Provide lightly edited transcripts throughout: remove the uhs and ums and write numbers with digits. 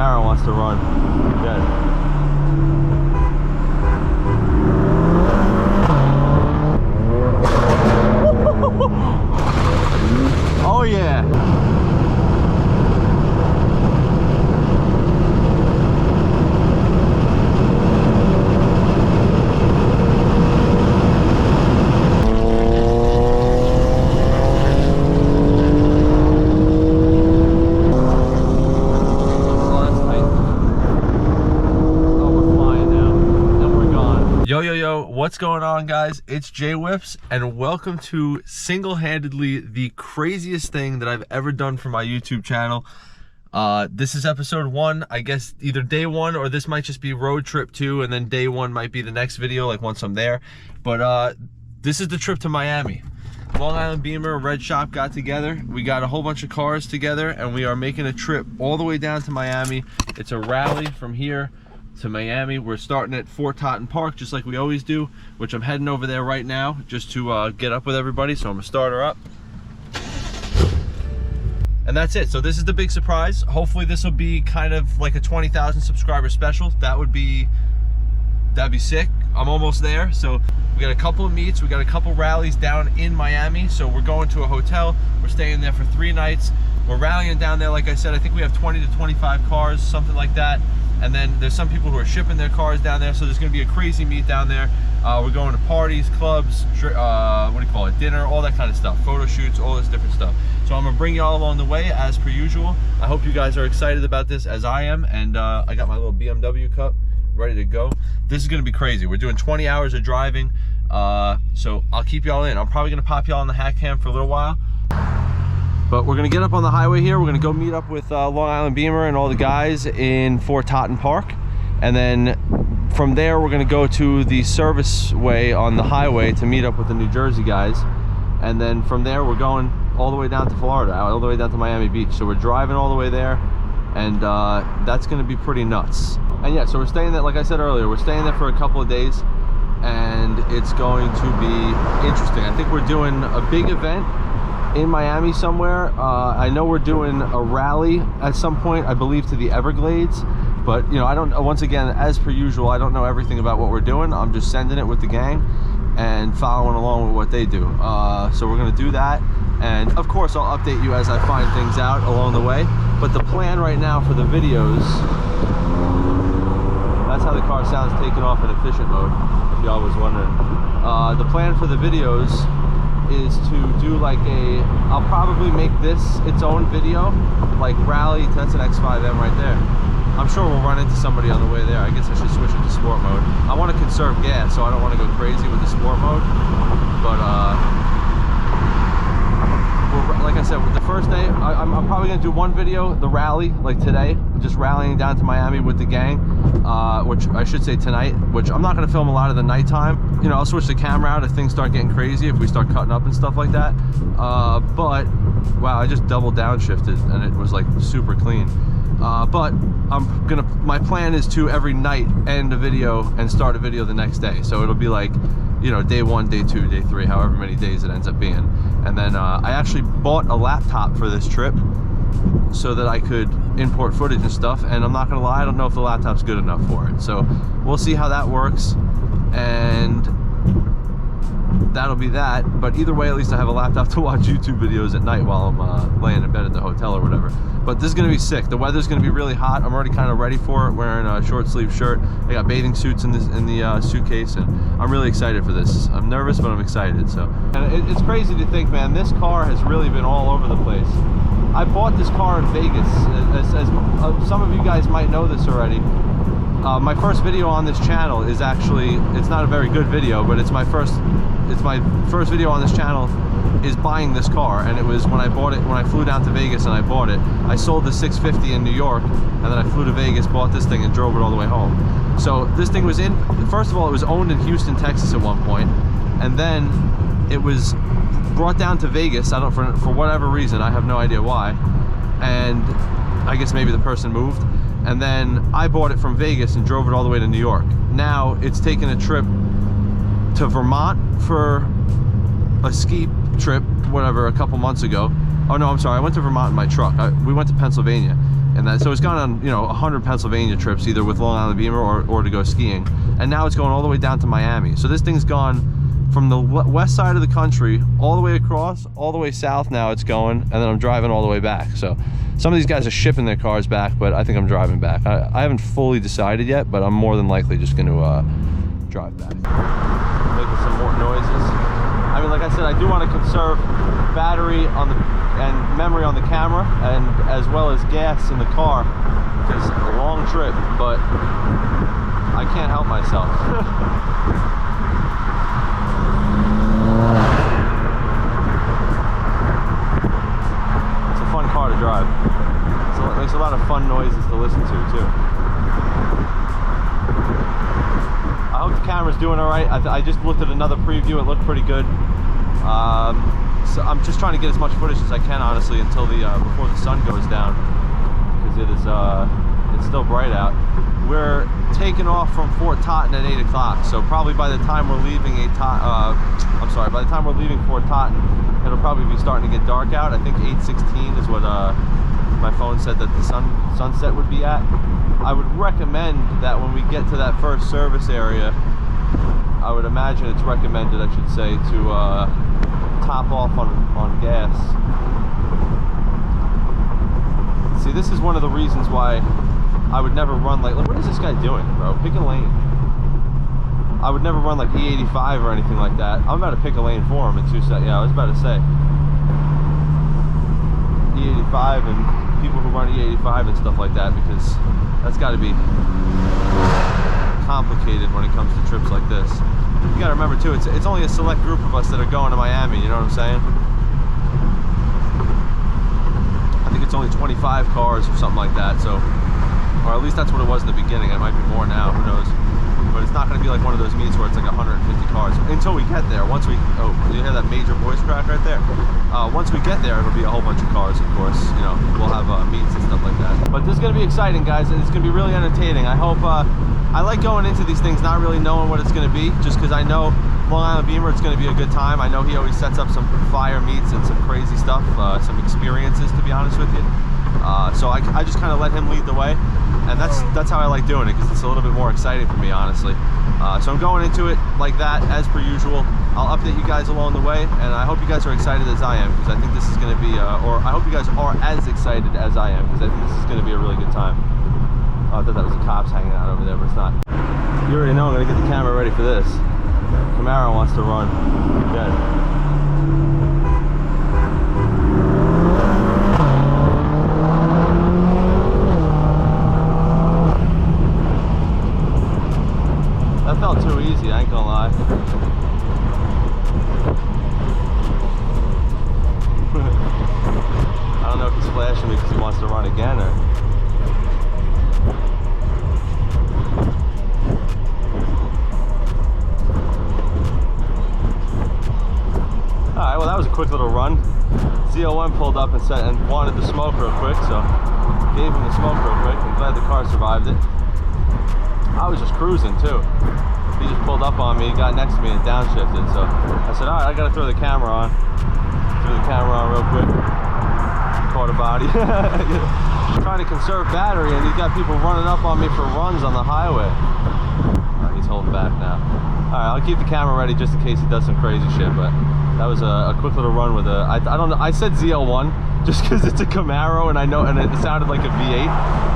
Camaro wants to run. Dead. Oh yeah. Yo, what's going on, guys? It's Jaywhips, and welcome to single-handedly the craziest thing that I've ever done for my YouTube channel. This is episode 1, I guess either day 1 or this might just be road trip 2, and then day 1 might be the next video, like once I'm there. But this is the trip to Miami. Long Island Beamer, Red Shop got together. We got a whole bunch of cars together, and we are making a trip all the way down to Miami. It's a rally from here to Miami. We're starting at Fort Totten Park, just like we always do, which I'm heading over there right now just to get up with everybody. So I'm gonna start her up, and that's it. So this is the big surprise. Hopefully this will be kind of like a 20,000 subscriber special. That'd be sick. I'm almost there. So we got a couple of meets, we got a couple rallies down in Miami. So we're going to a hotel, we're staying there for 3 nights. We're rallying down there. Like I said, I think we have 20 to 25 cars, something like that. And then there's some people who are shipping their cars down there, so there's going to be a crazy meet down there. We're going to parties, clubs, what do you call it, dinner, all that kind of stuff, photo shoots, all this different stuff. So I'm going to bring you all along the way as per usual. I hope you guys are excited about this as I am, and I got my little BMW Cut ready to go. This is going to be crazy. We're doing 20 hours of driving, so I'll keep y'all in. I'm probably going to pop y'all in the hack cam for a little while. But we're gonna get up on the highway here. We're gonna go meet up with Long Island Beamer and all the guys in Fort Totten Park. And then from there, we're gonna go to the service way on the highway to meet up with the New Jersey guys. And then from there, we're going all the way down to Florida, all the way down to Miami Beach. So we're driving all the way there, and that's gonna be pretty nuts. And yeah, so we're staying there, like I said earlier, we're staying there for a couple of days, and it's going to be interesting. I think we're doing a big event in Miami somewhere. I know we're doing a rally at some point, I believe to the Everglades, but you know, I don't, once again, as per usual, I don't know everything about what we're doing. I'm just sending it with the gang and following along with what they do. So we're gonna do that, and of course I'll update you as I find things out along the way. But the plan right now for the videos, that's how the car sounds taken off in efficient mode, if y'all was wondering. The plan for the videos is to do like I'll probably make this its own video, like rally. That's an X5M right there. I'm sure we'll run into somebody on the way there. I guess I should switch it to sport mode. I want to conserve gas, so I don't want to go crazy with the sport mode. But like I said, with the first day, I'm probably gonna do one video, the rally, like today, just rallying down to Miami with the gang, which I should say tonight, which I'm not gonna film a lot of the nighttime. You know, I'll switch the camera out if things start getting crazy, if we start cutting up and stuff like that. But wow, I just double downshifted and it was like super clean. But my plan is to every night end a video and start a video the next day. So it'll be like, you know, day 1, day 2, day 3, however many days it ends up being. And then I actually bought a laptop for this trip so that I could import footage and stuff. And I'm not gonna lie, I don't know if the laptop's good enough for it. So we'll see how that works. And that'll be that. But either way, at least I have a laptop to watch YouTube videos at night while I'm laying in bed at the hotel or whatever. But this is gonna be sick. The weather's gonna be really hot. I'm already kind of ready for it, wearing a short sleeve shirt. I got bathing suits in the suitcase, and I'm really excited for this. I'm nervous, but I'm excited. So, and it's crazy to think, man, this car has really been all over the place. I bought this car in Vegas. As some of you guys might know this already. My first video on this channel is actually, it's not a very good video, but it's my first video on this channel is buying this car. And it was when I bought it, when I flew down to Vegas and I bought it. I sold the 650 in New York, and then I flew to Vegas, bought this thing, and drove it all the way home. So this thing was first of all, it was owned in Houston, Texas at one point, and then it was brought down to Vegas. I don't, for whatever reason, I have no idea why, and I guess maybe the person moved. And then I bought it from Vegas and drove it all the way to New York. Now it's taken a trip to Vermont for a ski trip, whatever, a couple months ago. Oh no, I'm sorry, I went to Vermont in my truck. We went to Pennsylvania. And that, so it's gone on, you know, 100 Pennsylvania trips, either with Long Island Beamer or to go skiing. And now it's going all the way down to Miami. So this thing's gone from the west side of the country all the way across, all the way south now it's going, and then I'm driving all the way back. So some of these guys are shipping their cars back, but I think I'm driving back. I haven't fully decided yet, but I'm more than likely just going to drive back. Making some more noises. I mean, like I said, I do want to conserve battery on the and memory on the camera, and as well as gas in the car, because it's a long trip, but I can't help myself. It's a fun car to drive. It makes a lot of fun noises to listen to too. I hope the camera's doing all right. I just looked at another preview. It looked pretty good. So I'm just trying to get as much footage as I can, honestly, until the before the sun goes down, because it is it's still bright out. We're taking off from Fort Totten at 8 o'clock, so probably by the time we're leaving by the time we're leaving Fort Totten, it'll probably be starting to get dark out. I think 8:16 is what my phone said that the sunset would be at. I would recommend that when we get to that first service area, I would imagine it's recommended, I should say, to top off on gas. See, this is one of the reasons why I would never run like what is this guy doing, bro? Pick a lane. I would never run like E85 or anything like that. I'm about to pick a lane for him in 2 seconds. Yeah, I was about to say E85 and people who run E85 and stuff like that, because that's got to be complicated when it comes to trips like this. You gotta remember too, it's only a select group of us that are going to Miami, you know what I'm saying? I think it's only 25 cars or something like that, so, or at least that's what it was in the beginning. It might be more now, who knows? But it's not gonna be like one of those meets where it's like 150 cars until we get there. Once we, oh, you hear that major voice crack right there? Once we get there, it'll be a whole bunch of cars, of course. You know, we'll have meets and stuff like that. But this is gonna be exciting, guys. It's gonna be really entertaining. I hope, I like going into these things not really knowing what it's going to be, just because I know Long Island Beamer, it's going to be a good time. I know he always sets up some fire meets and some crazy stuff, some experiences, to be honest with you. So I just kind of let him lead the way, and that's how I like doing it, because it's a little bit more exciting for me, honestly. So I'm going into it like that, as per usual. I'll update you guys along the way, and I hope you guys are excited as I am, because I think this is going to be, or I hope you guys are as excited as I am, because I think this is going to be a really good time. Oh, I thought that was the cops hanging out over there, but it's not. You already know I'm gonna get the camera ready for this. Camaro wants to run. Good. That felt too easy, I ain't gonna lie. I don't know if he's flashing me because he wants to run again, or... Alright, well that was a quick little run. Z01 pulled up and wanted to smoke real quick, so gave him the smoke real quick. I'm glad the car survived it. I was just cruising too. He just pulled up on me, he got next to me and downshifted, so I said, alright, I gotta throw the camera on. Threw the camera on real quick. Caught a body. Trying to conserve battery, and he's got people running up on me for runs on the highway. Alright, he's holding back now. Alright, I'll keep the camera ready just in case he does some crazy shit, but that was a quick little run with I don't know, I said ZL1 just because it's a Camaro, and I know, and it sounded like a V8.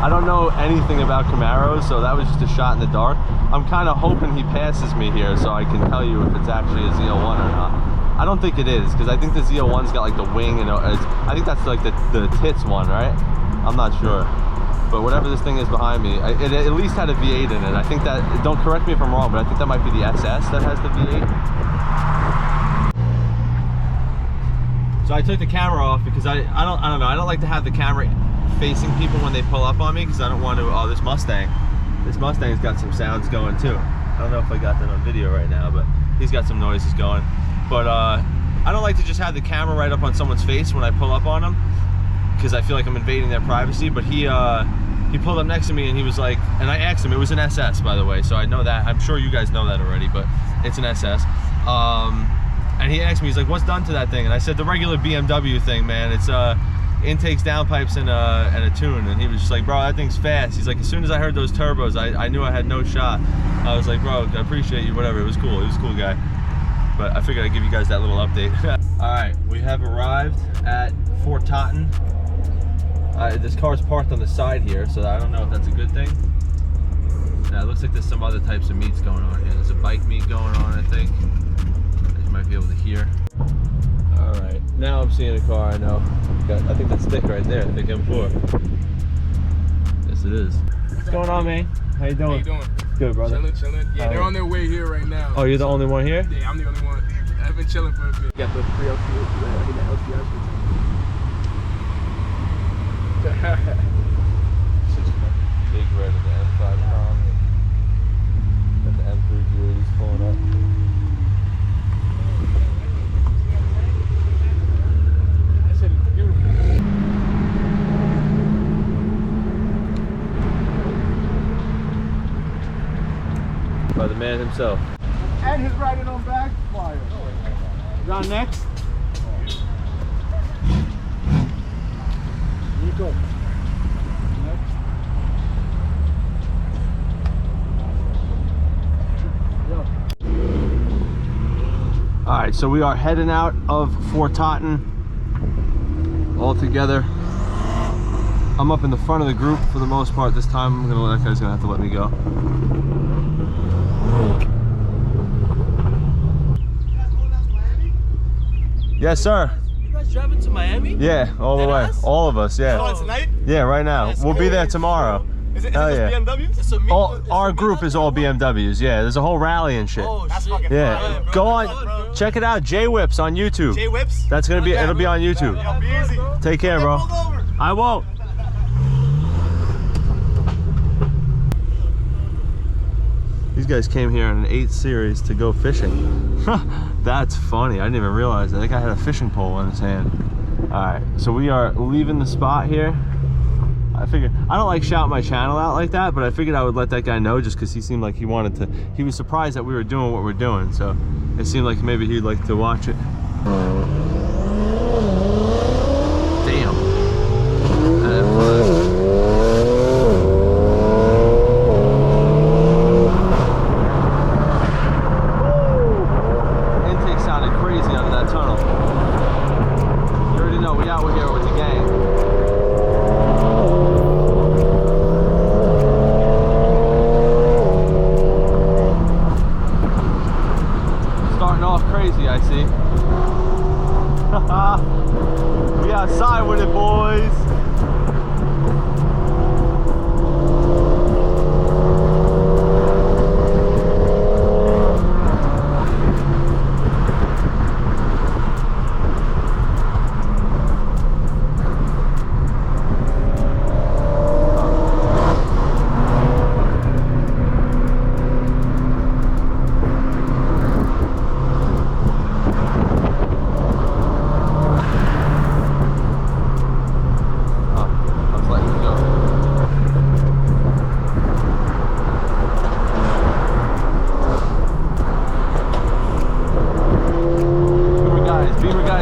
I don't know anything about Camaros, so that was just a shot in the dark. I'm kind of hoping he passes me here so I can tell you if it's actually a ZL1 or not. I don't think it is, because I think the ZL1's got like the wing, and I think that's like the tits one, right? I'm not sure. But whatever this thing is behind me, it at least had a V8 in it. I think that, don't correct me if I'm wrong, but I think that might be the SS that has the V8. So I took the camera off because I don't know, I don't like to have the camera facing people when they pull up on me, because I don't want to, oh, this Mustang's got some sounds going too. I don't know if I got that on video right now, but he's got some noises going. But I don't like to just have the camera right up on someone's face when I pull up on them, because I feel like I'm invading their privacy. But he pulled up next to me and he was like, and I asked him, it was an SS by the way, so I know that, I'm sure you guys know that already, but it's an SS. And he asked me, he's like, what's done to that thing? And I said, the regular BMW thing, man. It's intakes, downpipes, and a tune, and he was just like, bro, that thing's fast. He's like, as soon as I heard those turbos, I knew I had no shot. I was like, bro, I appreciate you, whatever. It was cool. He was a cool guy. But I figured I'd give you guys that little update. All right, we have arrived at Fort Totten. This car's parked on the side here, so I don't know if that's a good thing. It looks like there's some other types of meets going on here. There's a bike meet going on, I think, as you might be able to hear. All right, now I'm seeing a car I know. I think that's Dick right there, Dick M4. Yes, it is. What's going on, man? How you doing? How you doing? Good, brother. Chilling. Yeah, they're on their way here right now. Oh, you're the only one here? Yeah, I'm the only one. I've been chilling for a bit. Got the free LCS. Big red of the M5 column. Got the M3 G80s pulling up. That shit is beautiful. By the man himself. And his riding on back flyer. Round next. Nico. Next. All right, so we are heading out of Fort Totten all together. I'm up in the front of the group for the most part this time. That guy's gonna have to let me go. Yes, sir. You guys driving to Miami? Yeah, all the way. Us? All of us, yeah. Oh, tonight? Yeah, right now. That's We'll be there crazy, tomorrow. bro. Is it Hell yeah. BMWs? It's a meet, Our group is all BMWs, yeah. There's a whole rally and shit. Oh, That's shit. fucking Yeah, fire, bro. go That's on, fun, bro. check it out, Jaywhips on YouTube. Jaywhips? That's gonna be, it'll be on YouTube. Yo, be easy. Take care, bro. I won't. These guys came here on an 8 Series to go fishing. That's funny. I didn't even realize that. I think I had a fishing pole in his hand. All right, so we are leaving the spot here. I figured, I don't like shout my channel out like that, but I figured I would let that guy know just because he seemed like he wanted to. He was surprised that we were doing what we're doing, so it seemed like maybe he'd like to watch it. Damn. Intake sounded crazy under that tunnel. You already know we out here with the gang. Starting off crazy, I see. We outside with it, boys.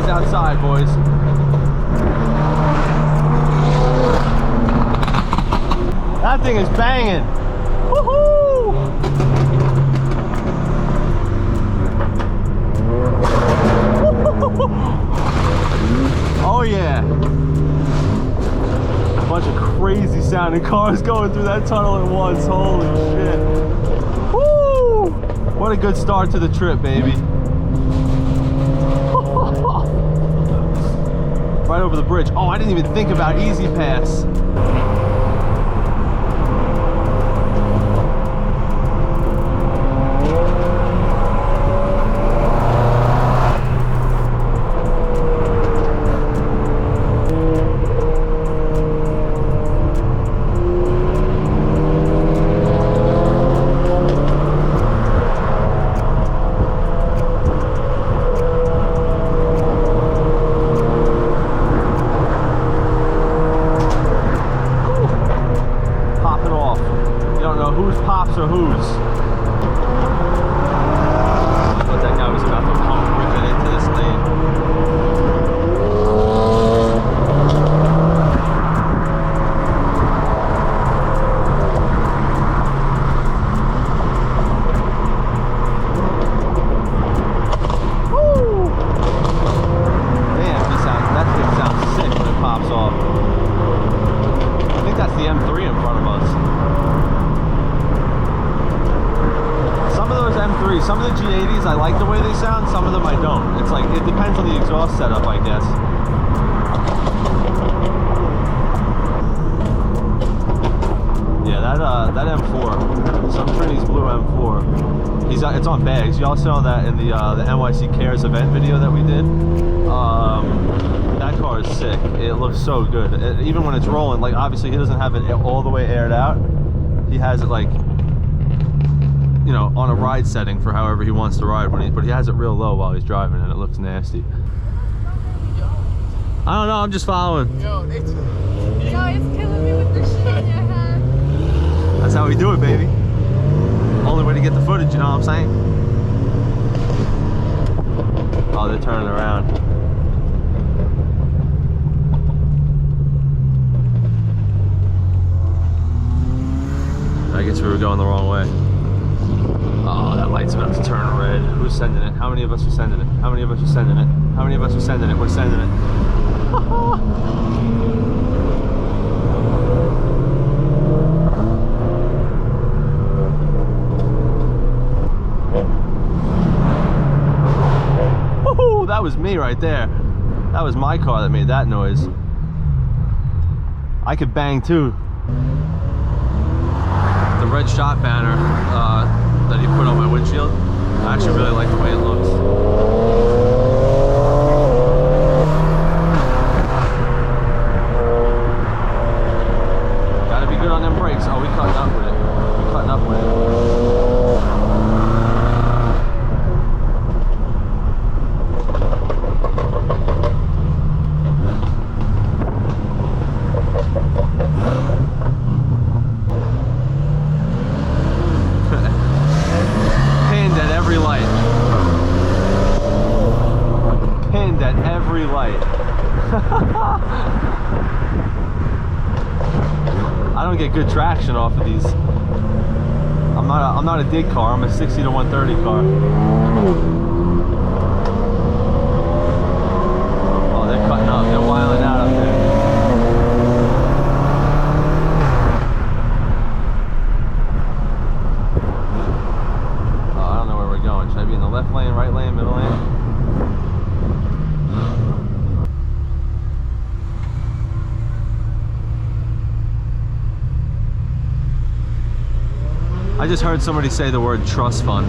Outside, boys. That thing is banging. Woohoo! Oh yeah. A bunch of crazy sounding cars going through that tunnel at once. Holy shit. Woo! What a good start to the trip, baby. Right over the bridge. Oh, I didn't even think about Easy Pass. Or whose? But that guy was about to come ripping into this lane. in front of us. Some of those M3s, some of the G80s, I like the way they sound, some of them I don't. It's like, it depends on the exhaust setup, I guess. Yeah, that M4, some Trinity's blue M4. It's on bags. You all saw that in the NYC Cares event video that we did. That car is sick. It looks so good. Even when it's rolling, like obviously he doesn't have it all the way aired out. He has it like, you know, on a ride setting for however he wants to ride, but he has it real low while he's driving, and it looks nasty. I don't know. I'm just following. Yo, it's killing me with the shit in your head. That's how we do it, baby. Only way to get the footage, you know what I'm saying? Oh, they're turning around. I guess we were going the wrong way. Oh, that light's about to turn red. Who's sending it? How many of us are sending it? How many of us are sending it? How many of us are sending it? We're sending it. That was me right there. That was my car that made that noise. I could bang too. The red shot banner that he put on my windshield, I actually really like the way it looks. Gotta be good on them brakes. Oh, we cutting up with it. We cutting up with it. I don't get good traction off of these. I'm not a dig car. I'm a 60 to 130 car. Oh, they're cutting up. They're wiling out up there. Oh, I don't know where we're going. Should I be in the left lane, right lane, middle lane? I just heard somebody say the word trust fund.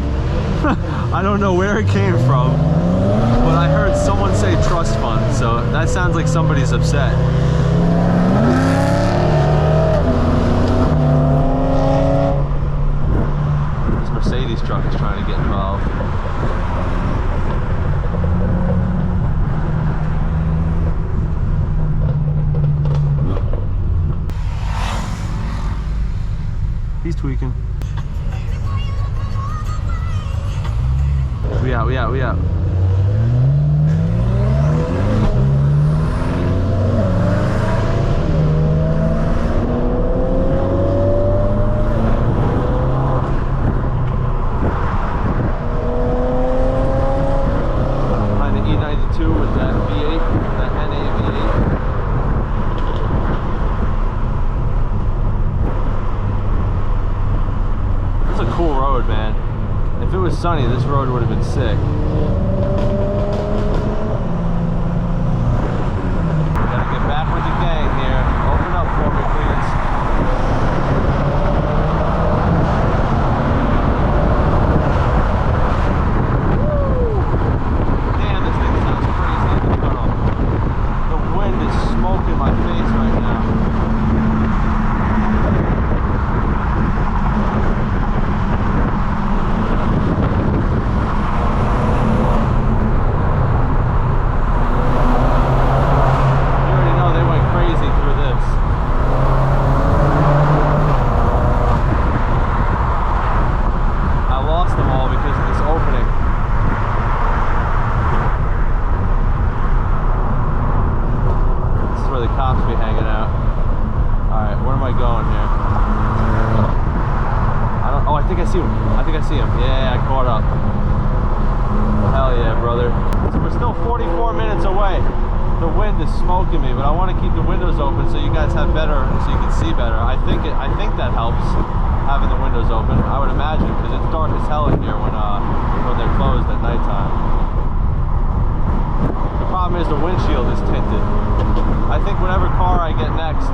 I don't know where it came from, but I heard someone say trust fund, so that sounds like somebody's upset. This Mercedes truck is trying to get involved. He's tweaking. We out. Behind the E92 with that V8, that NA V8. This is a cool road, man. If it was sunny, this road would have been sick. Gotta get back with the gang here. Open up for me, please. Woo! Damn, this thing sounds crazy in the tunnel. The wind is smoking my face right now. I see him. Yeah, I caught up. Hell yeah, brother. So we're still 44 minutes away. The the wind is smoking me, but I want to keep the windows open so you guys have better, so you can see better. I think that helps, having the windows open. I would imagine, because it's dark as hell in here when they're closed at nighttime. The problem is the windshield is tinted. I think whatever car I get next,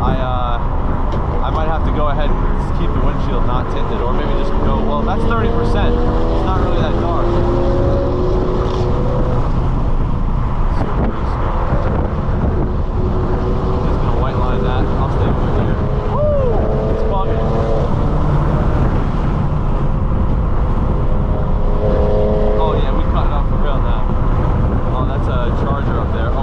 I might have to go ahead and keep the windshield not tinted, or maybe just go. Well, that's 30%. It's not really that dark. I'll stay over here. Woo! It's bugging. Oh yeah, we cut it up for real now. Oh, that's a charger up there. Oh.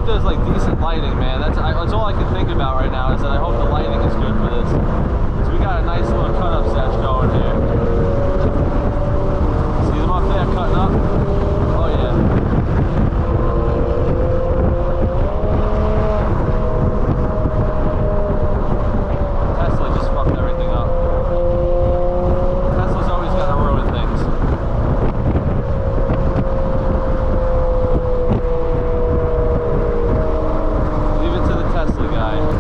There's like decent lighting, man. That's all I can think about right now, is that I hope the lighting is good for this. So we got a nice little cut-up set going here. See them up there cutting up? Oh yeah. Tesla just fucked everything up. Tesla's always gonna ruin things. Tesla guy. Let's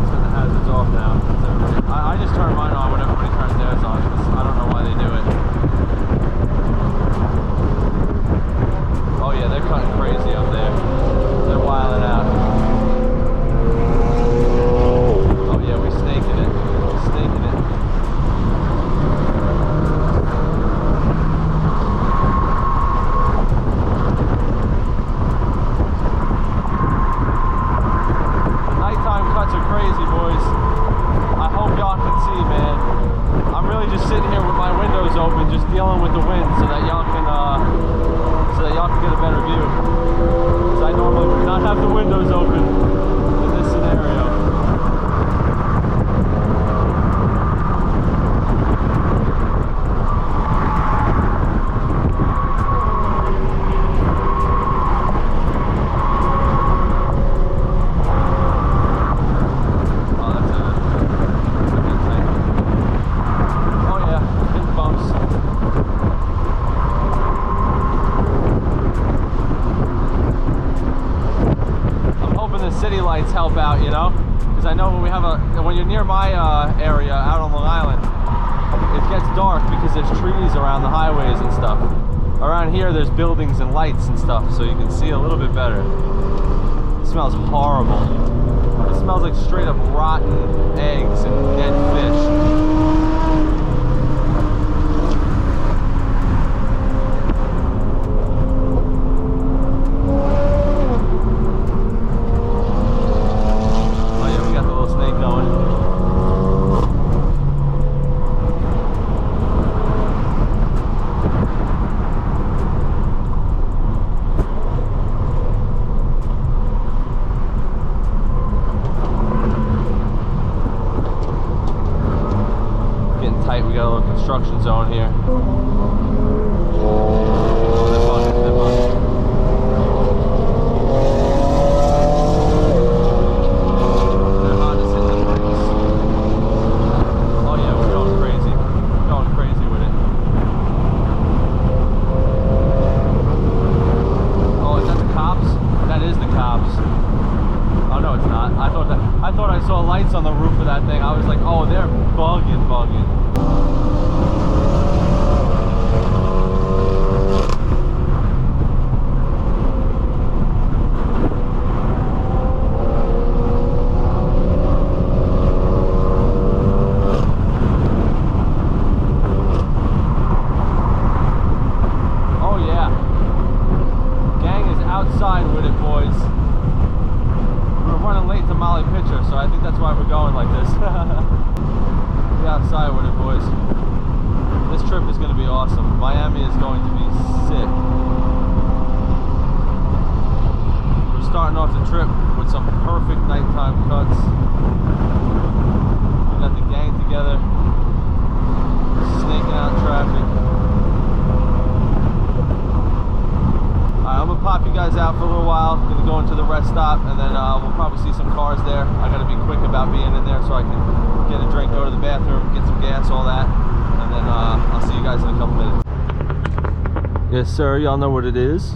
turn the hazards off now. I just turn mine on when everybody turns theirs on, because I don't know why they do it. Oh yeah, they're cutting crazy up there. They're wilding out. Oh yeah, we're snaking it. We're snaking it. Cuts are crazy, boys. I hope y'all can see, man. I'm really just sitting here with my windows open, just dealing with the wind, so that y'all can get a better view. Because I normally would not have the windows open in this scenario. City lights help out, you know, because I know when you're near my area out on Long Island, it gets dark because there's trees around the highways and stuff. Around here there's buildings and lights and stuff, so you can see a little bit better. It smells horrible. It smells like straight up rotten eggs and dead fish. We got a little construction zone here. They're bugging. They're hot as hitting the brakes. Oh yeah, we're going crazy. We're going crazy with it. Oh, is that the cops? That is the cops. Oh no, it's not. I thought I saw lights on the roof of that thing. I was like, oh, they're bugging. with it, boys. We're running late to Molly Pitcher, so I think that's why we're going like this. Be outside with it, boys. This trip is going to be awesome. Miami is going to be sick. We're starting off the trip with some perfect nighttime cuts. We got the gang together, snaking out traffic. I'm gonna pop you guys out for a little while. I'm gonna go into the rest stop, and then we'll probably see some cars there. I gotta be quick about being in there so I can get a drink, go to the bathroom, get some gas, all that, and then I'll see you guys in a couple minutes. Yes, sir. Y'all know what it is.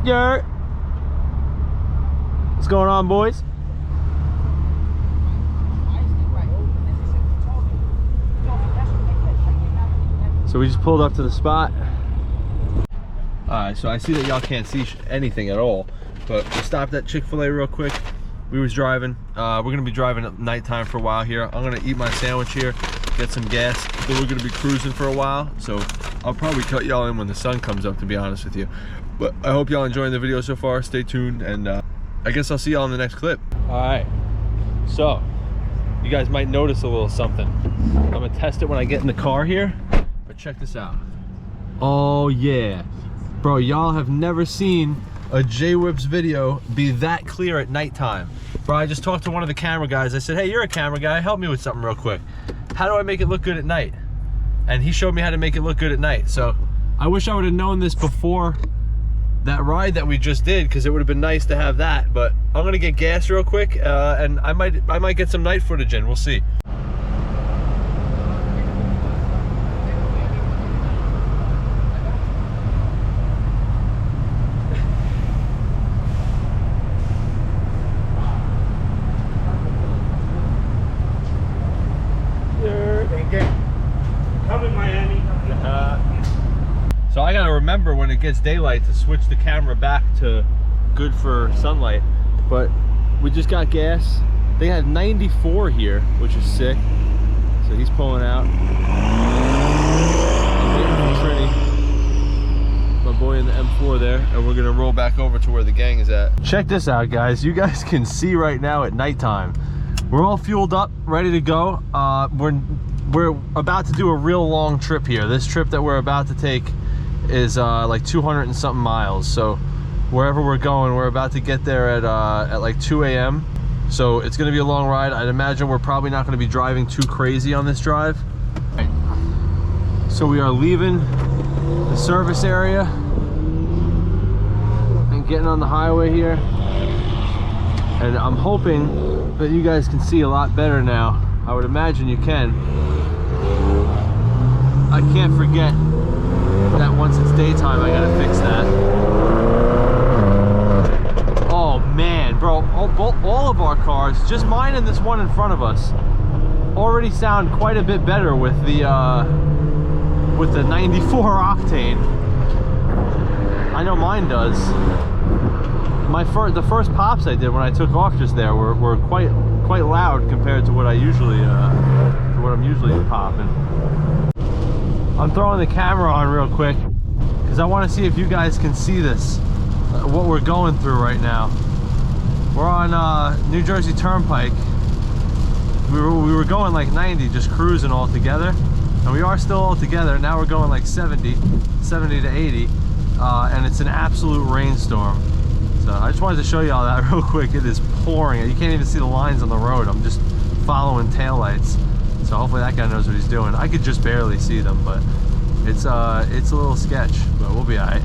Yeah. What's going on, boys? So we just pulled up to the spot. So I see that y'all can't see anything at all, but we stopped at Chick-fil-A real quick. We was driving. We're gonna be driving at nighttime for a while here. I'm gonna eat my sandwich here, get some gas, then we're gonna be cruising for a while. So I'll probably cut y'all in when the sun comes up, to be honest with you. But I hope y'all enjoying the video so far. Stay tuned, and I guess I'll see y'all in the next clip. All right, so you guys might notice a little something. I'm gonna test it when I get in the car here, but check this out. Oh yeah. Bro, y'all have never seen a Jaywhips video be that clear at nighttime. Bro, I just talked to one of the camera guys. I said, hey, you're a camera guy. Help me with something real quick. How do I make it look good at night? And he showed me how to make it look good at night. So I wish I would have known this before that ride that we just did, because it would have been nice to have that. But I'm gonna get gas real quick, and I might get some night footage in. We'll see. So I gotta remember when it gets daylight to switch the camera back to good for sunlight. But we just got gas. They had 94 here, which is sick. So he's pulling out. I'm waiting for Trini, my boy in the M4 there, and we're gonna roll back over to where the gang is at. Check this out, guys. You guys can see right now at nighttime. We're all fueled up, ready to go. We're about to do a real long trip here. This trip that we're about to take is like 200 and something miles. So wherever we're going, we're about to get there at like 2 a.m. So it's gonna be a long ride. I'd imagine we're probably not gonna be driving too crazy on this drive. So we are leaving the service area and getting on the highway here. And I'm hoping that you guys can see a lot better now. I would imagine you can. I can't forget that once it's daytime, I gotta fix that. Oh man, bro, all of our cars, just mine and this one in front of us, already sound quite a bit better with the 94 octane. I know mine does. The first pops I did when I took off just there were quite loud compared to what I'm usually popping. I'm throwing the camera on real quick because I want to see if you guys can see this, what we're going through right now. We're on New Jersey Turnpike. We were going like 90, just cruising all together, and we are still all together. Now we're going like 70 to 80, and it's an absolute rainstorm. So I just wanted to show you all that real quick. It is pouring. You can't even see the lines on the road. I'm just following taillights. So hopefully that guy knows what he's doing. I could just barely see them, but it's a little sketch, but we'll be all right.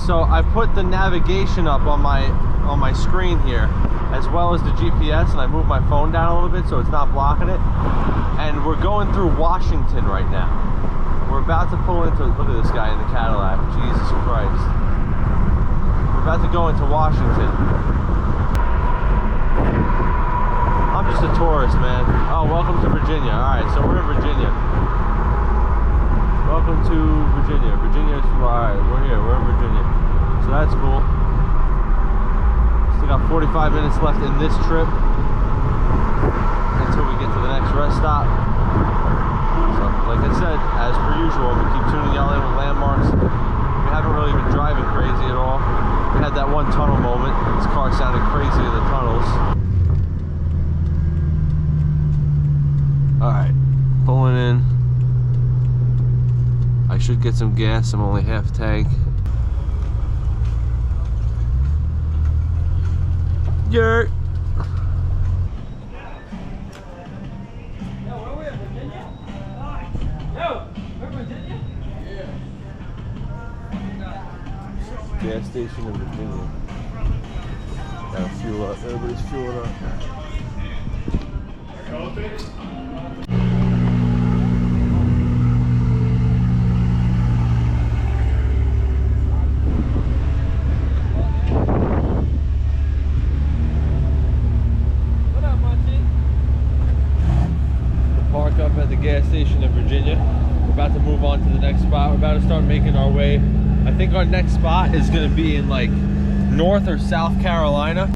So I put the navigation up on my screen here, as well as the GPS, and I moved my phone down a little bit so it's not blocking it. And we're going through Washington right now. We're about to pull into, look at this guy in the Cadillac, Jesus Christ. We're about to go into Washington. I'm just a tourist, man. Oh, welcome to Virginia. All right, so we're in Virginia. Welcome to Virginia. Virginia's, all right, we're here, we're in Virginia. So that's cool. Still got 45 minutes left in this trip until we get to the next rest stop. So, like I said, as per usual, we keep tuning y'all in with landmarks. We haven't really been driving crazy at all. We had that one tunnel moment. This car sounded crazy in the tunnels. All right, pulling in. I should get some gas. I'm only half tank. Yurt. Gas station in Virginia. Gotta fuel up. Everybody's fueling up. Park up at the gas station in Virginia. We're about to move on to the next spot. We're about to start making our way. I think our next spot is gonna be in like North or South Carolina.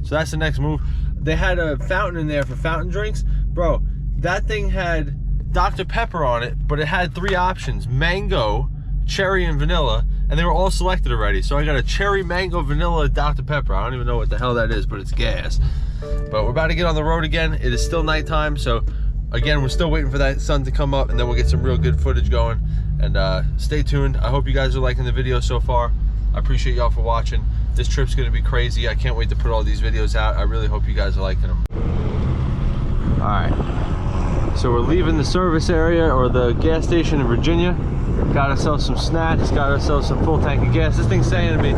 So that's the next move. They had a fountain in there for fountain drinks. Bro, that thing had Dr. Pepper on it, but it had 3 options: mango, cherry, and vanilla, and they were all selected already. So I got a cherry, mango, vanilla, Dr. Pepper. I don't even know what the hell that is, but it's gas. But we're about to get on the road again. It is still nighttime, so again, we're still waiting for that sun to come up, and then we'll get some real good footage going. And stay tuned. I hope you guys are liking the video so far. I appreciate y'all for watching. This trip's gonna be crazy. I can't wait to put all these videos out. I really hope you guys are liking them. All right, so we're leaving the service area or the gas station in Virginia. Got ourselves some snacks, got ourselves some full tank of gas. This thing's saying to me,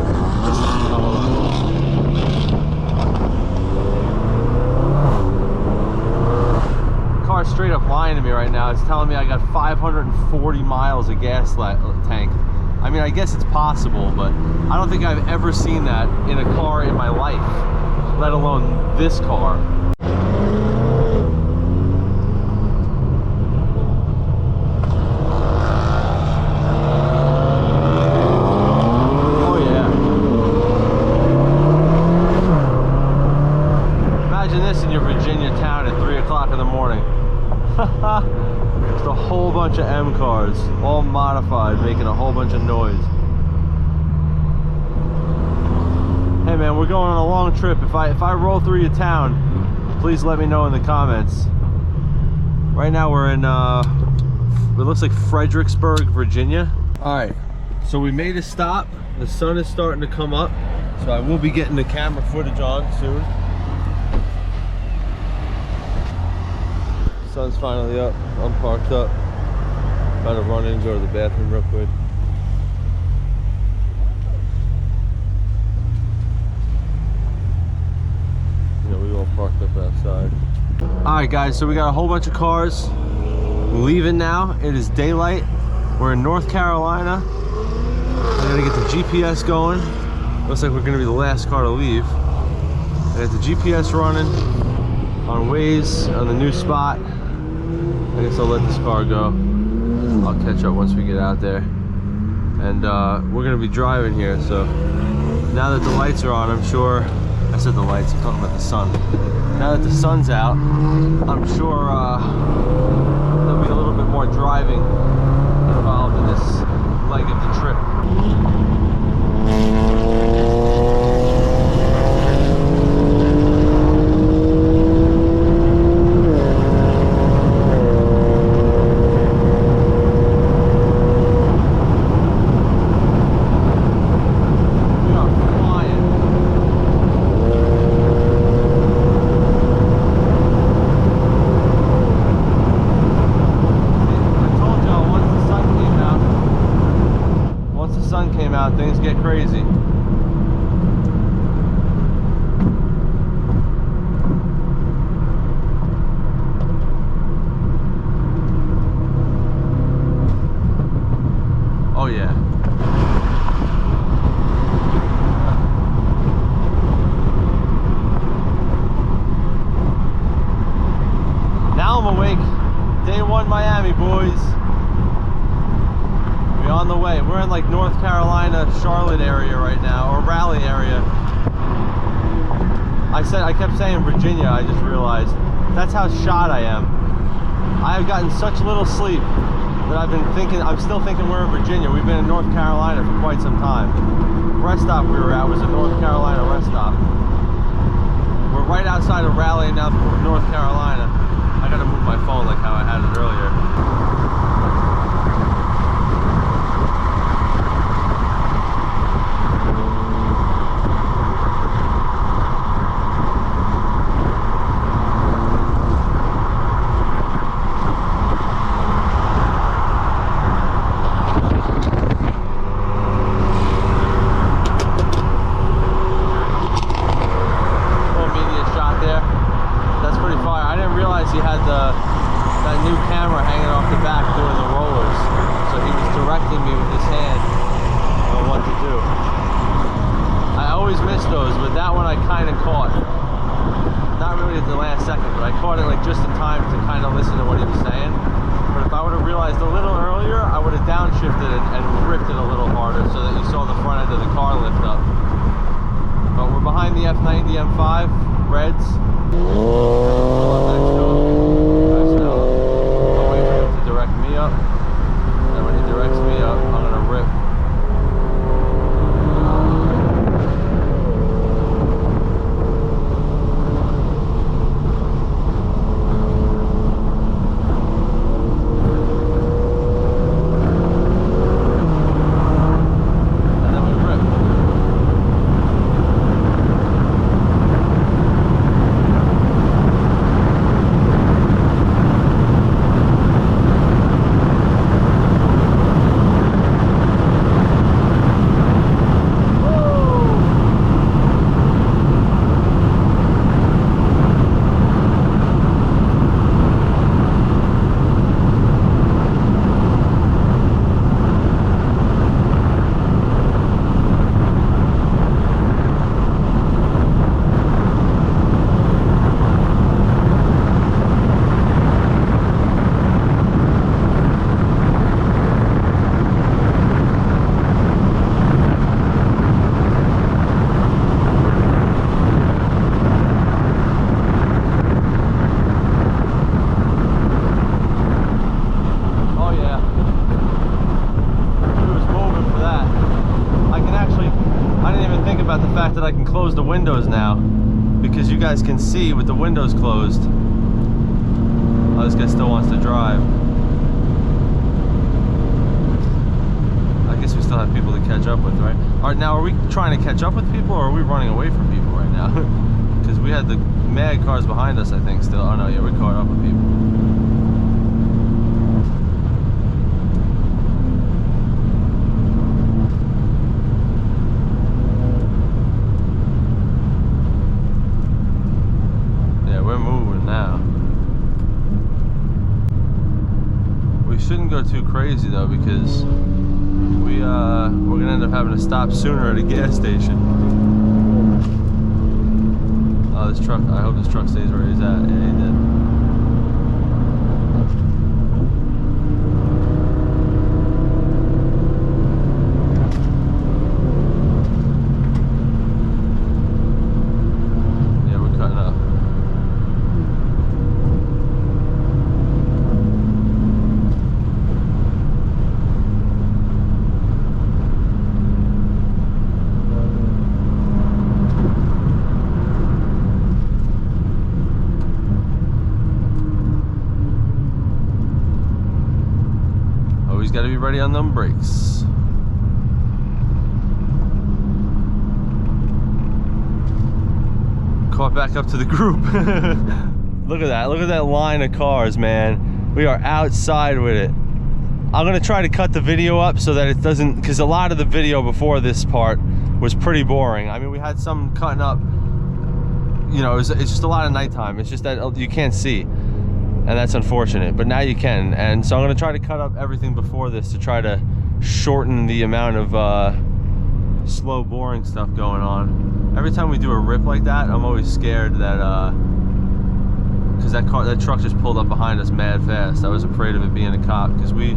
car's straight up lying to me right now. It's telling me I got 540 miles of gas tank. I mean, I guess it's possible, but I don't think I've ever seen that in a car in my life, let alone this car. Oh yeah. Imagine this in your Virginia town at 3 o'clock in the morning. Just a whole bunch of M cars, all modified, making a whole bunch of noise. Hey man, we're going on a long trip. If I roll through your town, please let me know in the comments. Right now we're in it looks like Fredericksburg, Virginia. All right, so we made a stop. The sun is starting to come up, so I will be getting the camera footage on soon. Sun's finally up. I'm parked up. About to run in and go to the bathroom real quick. Yeah, we all parked up outside. Alright guys, so we got a whole bunch of cars leaving now. It is daylight. We're in North Carolina. I gotta get the GPS going. Looks like we're gonna be the last car to leave. I got the GPS running on Waze on the new spot. I guess I'll let this car go. I'll catch up once we get out there. And we're gonna be driving here, so now that the lights are on, I'm sure, I said the lights, I'm talking about the sun. Now that the sun's out, I'm sure there'll be a little bit more driving involved in this leg of the trip. crazy. Oh yeah. Now I'm awake. Day one Miami, boys. We're on the way. We're in like North Carolina, Charlotte area right now, or Raleigh area. I kept saying Virginia, I just realized. That's how shot I am. I have gotten such little sleep that I'm still thinking we're in Virginia. We've been in North Carolina for quite some time. The rest stop we were at was a North Carolina rest stop. We're right outside of Raleigh now, North Carolina. I gotta move my phone like how I had it earlier. He had that new camera hanging off the back doing the rollers, so he was directing me with his hand on what to do. I always miss those, but that one I kind of caught. Not really at the last second, but I caught it like just in time to kind of listen to what he was saying. But if I would have realized a little earlier, I would have downshifted it and ripped it a little harder so that you saw the front end of the car lift up. But we're behind the F90 M5 Reds. Direct me up, and when he directs me up, I'm gonna rip. And then we rip. That I can close the windows now because you guys can see with the windows closed. Oh, this guy still wants to drive. I guess we still have people to catch up with, right? Alright, now are we trying to catch up with people or are we running away from people right now? Because we had the mad cars behind us, I think, still. Oh no, yeah, we caught up with people. Shouldn't go too crazy though because we're gonna end up having to stop sooner at a gas station. Oh, this truck, I hope this truck stays where he's at. Yeah, he did. Yeah, we're cutting up. Got to be ready on them brakes. Caught back up to the group. Look at that line of cars, man. We are outside with it. I'm gonna try to cut the video up so that it doesn't, because a lot of the video before this part was pretty boring. I mean, we had some cutting up, you know, it's just a lot of nighttime. It's just that you can't see, and that's unfortunate, but now you can. And so I'm gonna try to cut up everything before this to try to shorten the amount of slow boring stuff going on. Every time we do a rip like that, I'm always scared that because that truck just pulled up behind us mad fast. I was afraid of it being a cop, because we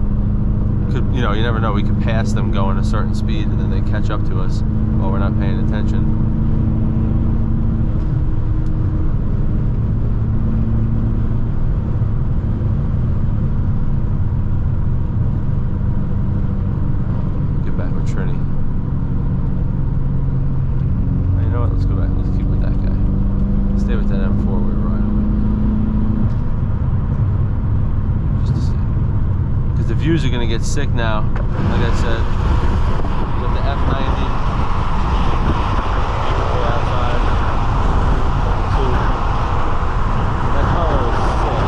could, you know, you never know, we could pass them going a certain speed and then they catch up to us while we're not paying attention. Get back with Trini. You know what, let's go back, let's keep with that guy. Stay with that M4 we were riding with. Just to see. Because the views are going to get sick now. Like I said, with the F90. Outside. That color is sick.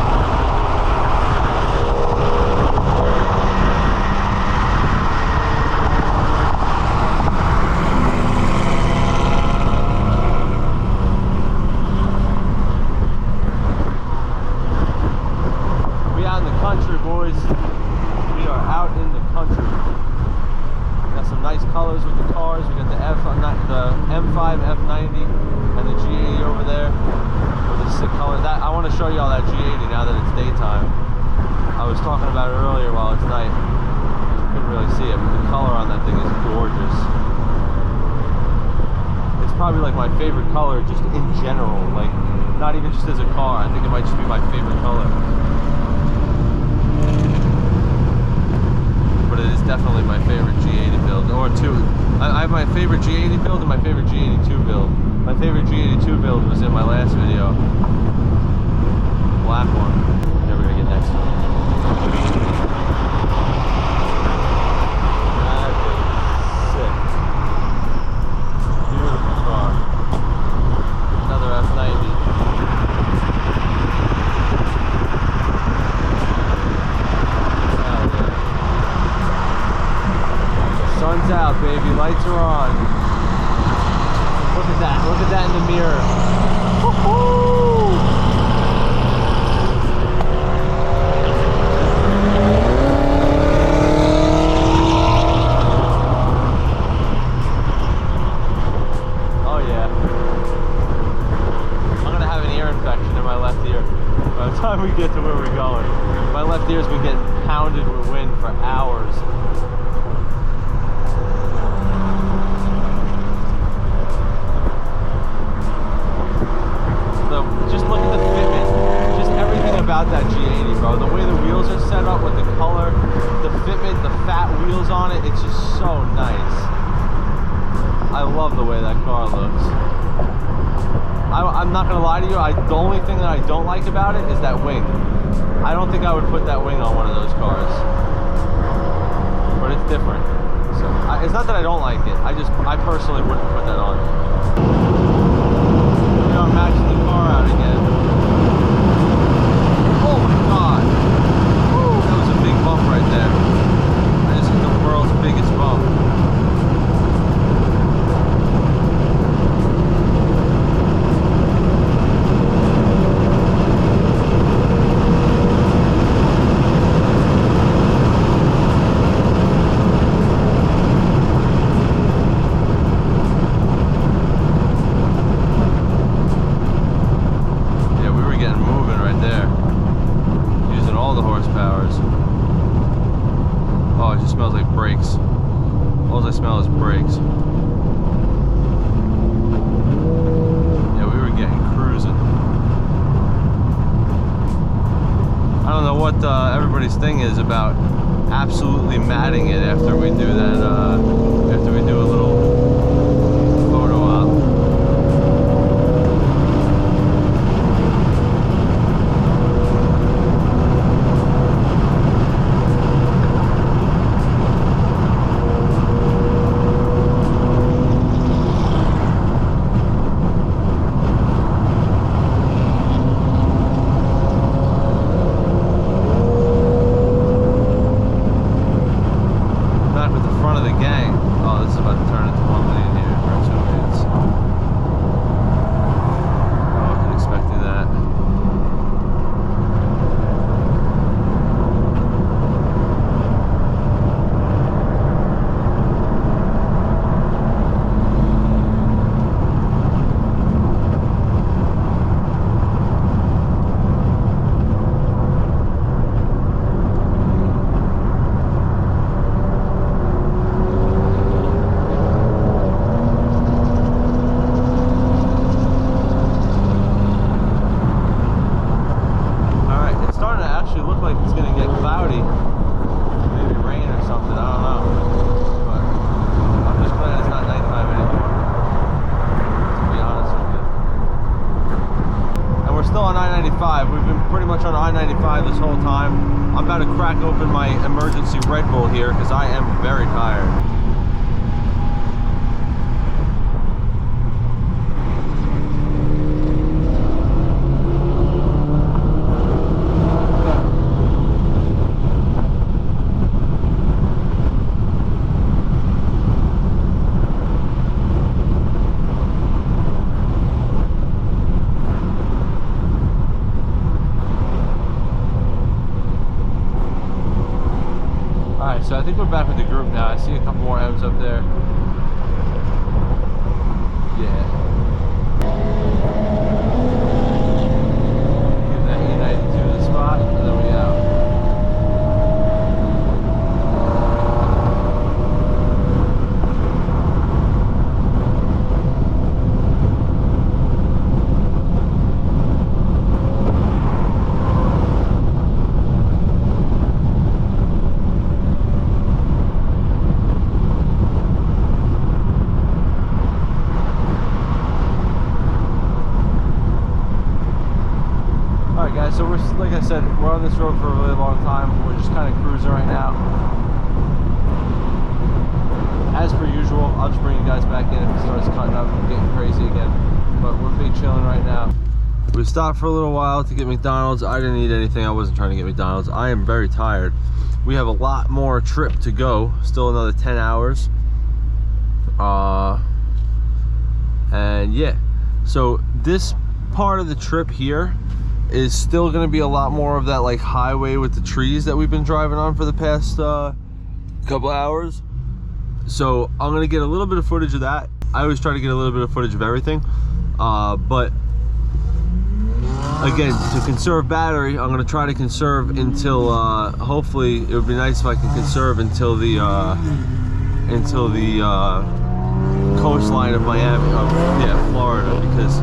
We out in the country, boys. We are out in the country. We got some nice colors with the cars. We got the M5 F90 and the G80 over there with the sick color. That I want to show you all that G80 now that it's daytime. I was talking about it earlier while it's night. You couldn't really see it, but the color on that thing is gorgeous. It's probably like my favorite color just in general. Like, not even just as a car. I think it might just be my favorite color. But it is definitely my favorite G80 build, or two. I have my favorite G80 build and my favorite G82 build. My favorite G82 build was in my last video. Black one. Here, we're gonna get next to it. That is sick. Beautiful car. Another F90. Sun's out, baby. Lights are on. Look at that. Look at that in the mirror. Woohoo! Oh yeah. I'm gonna have an ear infection in my left ear by the time we get to where we're going. My left ear's been getting pounded with wind for hours. About that G80, bro. The way the wheels are set up with the color, the fitment, the fat wheels on it, it's just so nice. I love the way that car looks. I'm not gonna lie to you, the only thing that I don't like about it is that wing. I don't think I would put that wing on one of those cars. But it's different. So it's not that I don't like it, I personally wouldn't put that on. You know, I'm matching the car out again. Oh my god! Woo, that was a big bump right there. I just hit the world's biggest bump. Yeah, we were getting moving right there. All the horsepowers. Oh, it just smells like brakes. All I smell is brakes. Yeah, we were getting cruising. I don't know what everybody's thing is about absolutely matting it after we do that, after we do a little photo op. Back with the front of the gang. Oh, this is about to turn pretty much on I-95 this whole time. I'm about to crack open my emergency Red Bull here because I am very tired. So I think we're back with the group now. I see a couple more M's up there. Yeah. Give that E92 the spot, and then we out. So we're, like I said, we're on this road for a really long time. We're just kind of cruising right now. As per usual, I'll just bring you guys back in if it starts cutting up and getting crazy again. But we're big chilling right now. We stopped for a little while to get McDonald's. I didn't eat anything. I wasn't trying to get McDonald's. I am very tired. We have a lot more trip to go. Still another 10 hours. And yeah. So this part of the trip here is still going to be a lot more of that like highway with the trees that we've been driving on for the past couple hours. So I'm going to get a little bit of footage of that. I always try to get a little bit of footage of everything, but again, to conserve battery, I'm going to try to conserve until hopefully it would be nice if I can conserve until the coastline of Miami, yeah, Florida, because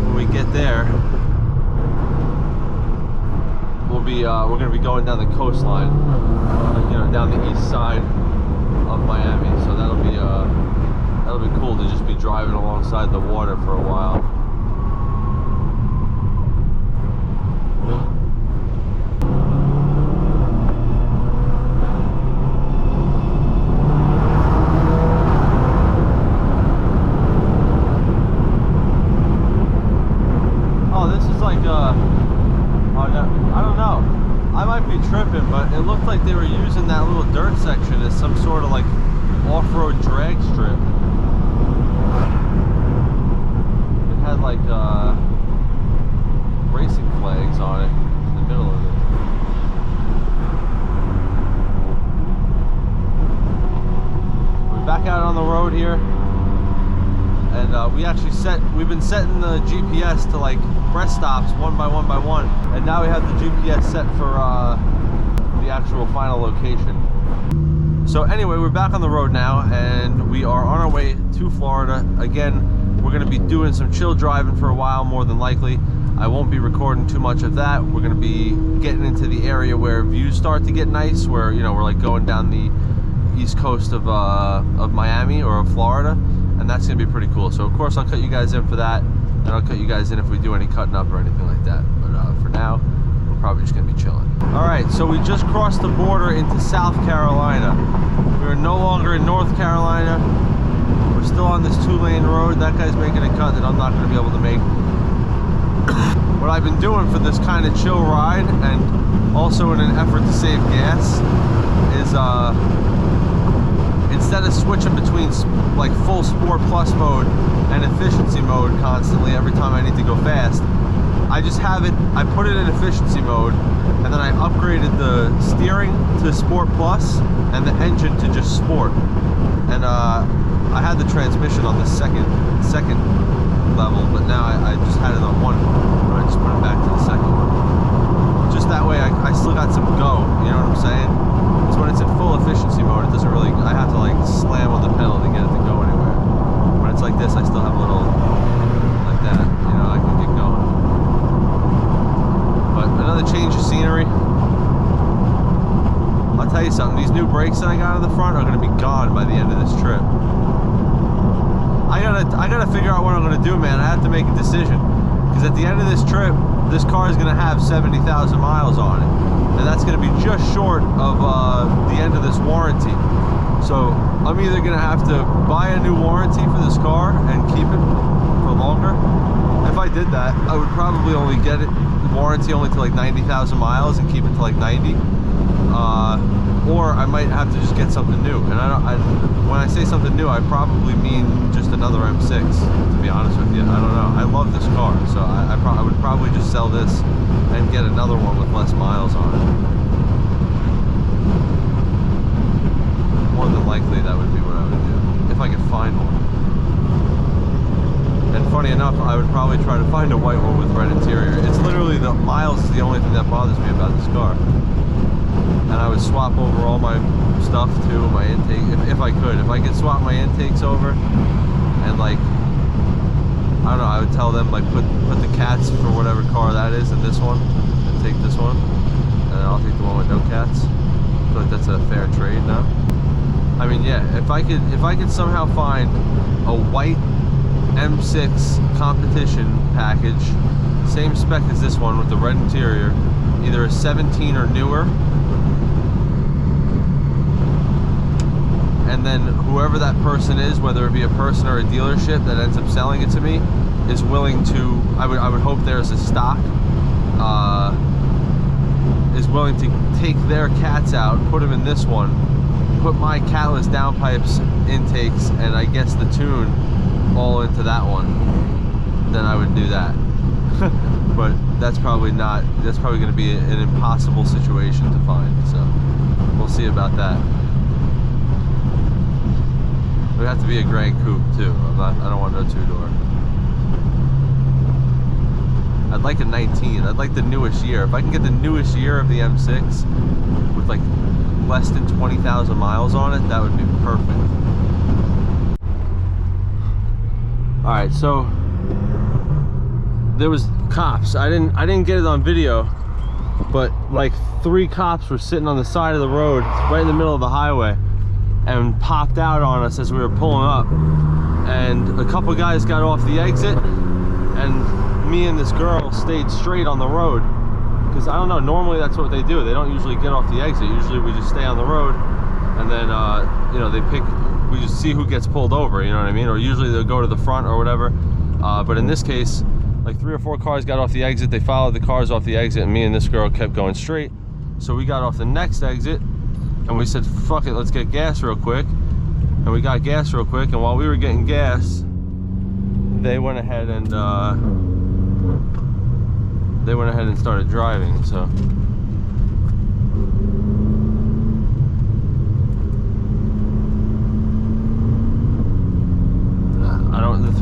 when we get there, we're going to be going down the coastline, you know, down the east side of Miami. So that'll be cool to just be driving alongside the water for a while. Oh, this is like I don't know. I might be tripping, but it looked like they were using that little dirt section as some sort of like off-road drag strip. It had like racing flags on it in the middle of it. We're back out on the road here, and we've been setting the GPS to like rest stops one by one, and now we have the GPS set for the actual final location. So anyway, we're back on the road now, and we are on our way to Florida. Again, we're going to be doing some chill driving for a while, more than likely. I won't be recording too much of that. We're going to be getting into the area where views start to get nice, where, you know, we're like going down the east coast of Miami or of Florida, and that's going to be pretty cool. So of course I'll cut you guys in for that, and I'll cut you guys in if we do any cutting up or anything like that. But for now, we're probably just going to be chilling. Alright, so we just crossed the border into South Carolina. We are no longer in North Carolina. We're still on this 2-lane road. That guy's making a cut that I'm not going to be able to make. What I've been doing for this kind of chill ride, and also in an effort to save gas, is instead of switching between like full Sport Plus mode and efficiency mode constantly every time I need to go fast, I just have it, I put it in efficiency mode, and then I upgraded the steering to Sport Plus and the engine to just Sport. And I had the transmission on the second level, but now I just had it on one, but I just put it back to the second. Just that way I still got some go, you know what I'm saying? Because when it's in full efficiency mode, it doesn't really, I have to like slam on the pedal to get it to go anywhere. When it's like this, I still have a little, like that, you know, I can get going. But another change of scenery. I'll tell you something, these new brakes that I got on the front are going to be gone by the end of this trip. I gotta figure out what I'm gonna do, man. I have to make a decision, because at the end of this trip, this car is going to have 70,000 miles on it, and that's going to be just short of the end of this warranty. So I'm either going to have to buy a new warranty for this car and keep it for longer. If I did that, I would probably only get it warranty only to like 90,000 miles and keep it to like 90. Or I might have to just get something new. And when I say something new, I probably mean just another M6, to be honest with you. I don't know. I love this car, so I would probably just sell this and get another one with less miles on it. More than likely, that would be what I would do, if I could find one. And funny enough, I would probably try to find a white one with red interior. It's literally the miles is the only thing that bothers me about this car. And I would swap over all my stuff too, my intake, if I could. If I could swap my intakes over, and like, I don't know, I would tell them like put the cats for whatever car that is in this one, and take this one, and then I'll take the one with no cats. I feel like that's a fair trade now. I mean, yeah, if I could somehow find a white M6 competition package, same spec as this one with the red interior, either a 17 or newer, and then whoever that person is, whether it be a person or a dealership that ends up selling it to me, is willing to, I would hope there's a stock, is willing to take their cats out, put them in this one, put my catless downpipes intakes, and I guess the tune all into that one, then I would do that. But that's probably going to be an impossible situation to find, so we'll see about that. It would have to be a Grand Coupe too. I don't want no two-door. I'd like a 19. I'd like the newest year. If I can get the newest year of the M6 with like less than 20,000 miles on it, that would be perfect. All right, so there was cops. I didn't get it on video, but like 3 cops were sitting on the side of the road right in the middle of the highway and popped out on us as we were pulling up, and a couple guys got off the exit, and me and this girl stayed straight on the road, because I don't know, normally that's what they do. They don't usually get off the exit. Usually we just stay on the road, and then you know, we just see who gets pulled over, you know what I mean? Or usually they'll go to the front or whatever, but in this case, like 3 or 4 cars got off the exit. They followed the cars off the exit, and me and this girl kept going straight. So we got off the next exit, and we said, fuck it, let's get gas real quick. And we got gas real quick, and while we were getting gas, they went ahead and started driving, so.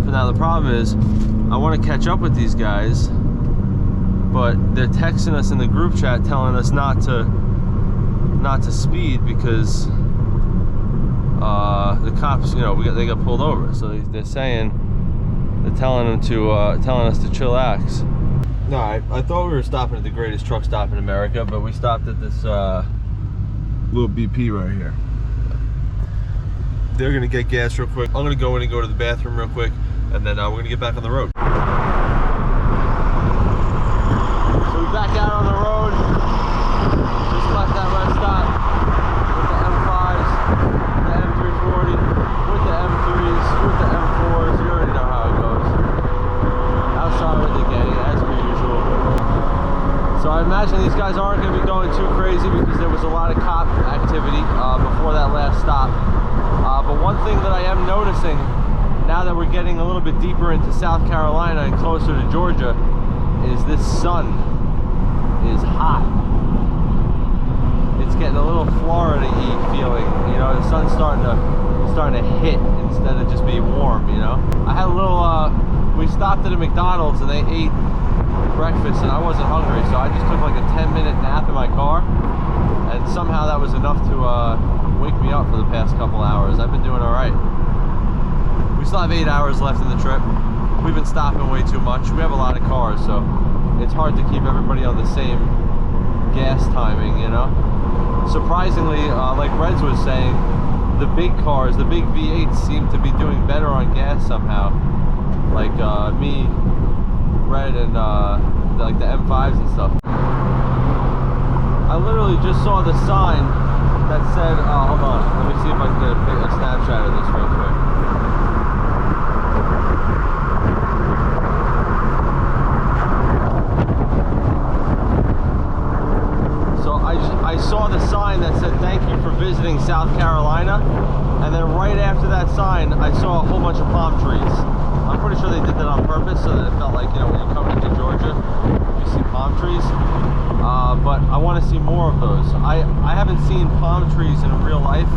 Now the problem is, I want to catch up with these guys, but they're texting us in the group chat telling us not to speed because the cops, you know, they got pulled over. So they're telling us to chillax. No, I thought we were stopping at the greatest truck stop in America, but we stopped at this little BP right here. They're gonna get gas real quick. I'm gonna go in and go to the bathroom real quick, and then we're gonna get back on the road. So we're back out on the road. Just left that rest stop with the M5s, the M340, with the M3s, with the M4s. You already know how it goes. Outside with the gang, as per usual. So I imagine these guys aren't gonna be going too crazy because there was a lot of cop activity before that last stop. But one thing that I am noticing, now that we're getting a little bit deeper into South Carolina and closer to Georgia, is this sun is hot. It's getting a little Florida-y feeling, you know. The sun's starting to hit instead of just being warm, you know. I had a little, we stopped at a McDonald's and they ate breakfast and I wasn't hungry, so I just took like a 10-minute nap in my car, and somehow that was enough to wake me up for the past couple hours. I've been doing all right. We still have 8 hours left in the trip. We've been stopping way too much. We have a lot of cars, so it's hard to keep everybody on the same gas timing, you know. Surprisingly, like Reds was saying, the big cars, the big V8s seem to be doing better on gas somehow. Like me red and like the M5s and stuff. I literally just saw the sign that said, hold on, let me see if I can get a snapshot of this real quick. So I saw the sign that said, thank you for visiting South Carolina, and then right after that sign, I saw a whole bunch of palm trees. I'm pretty sure they did that on purpose so that it felt like, you know, when you come into Georgia, you see palm trees. But I want to see more of those. I haven't seen palm trees in real life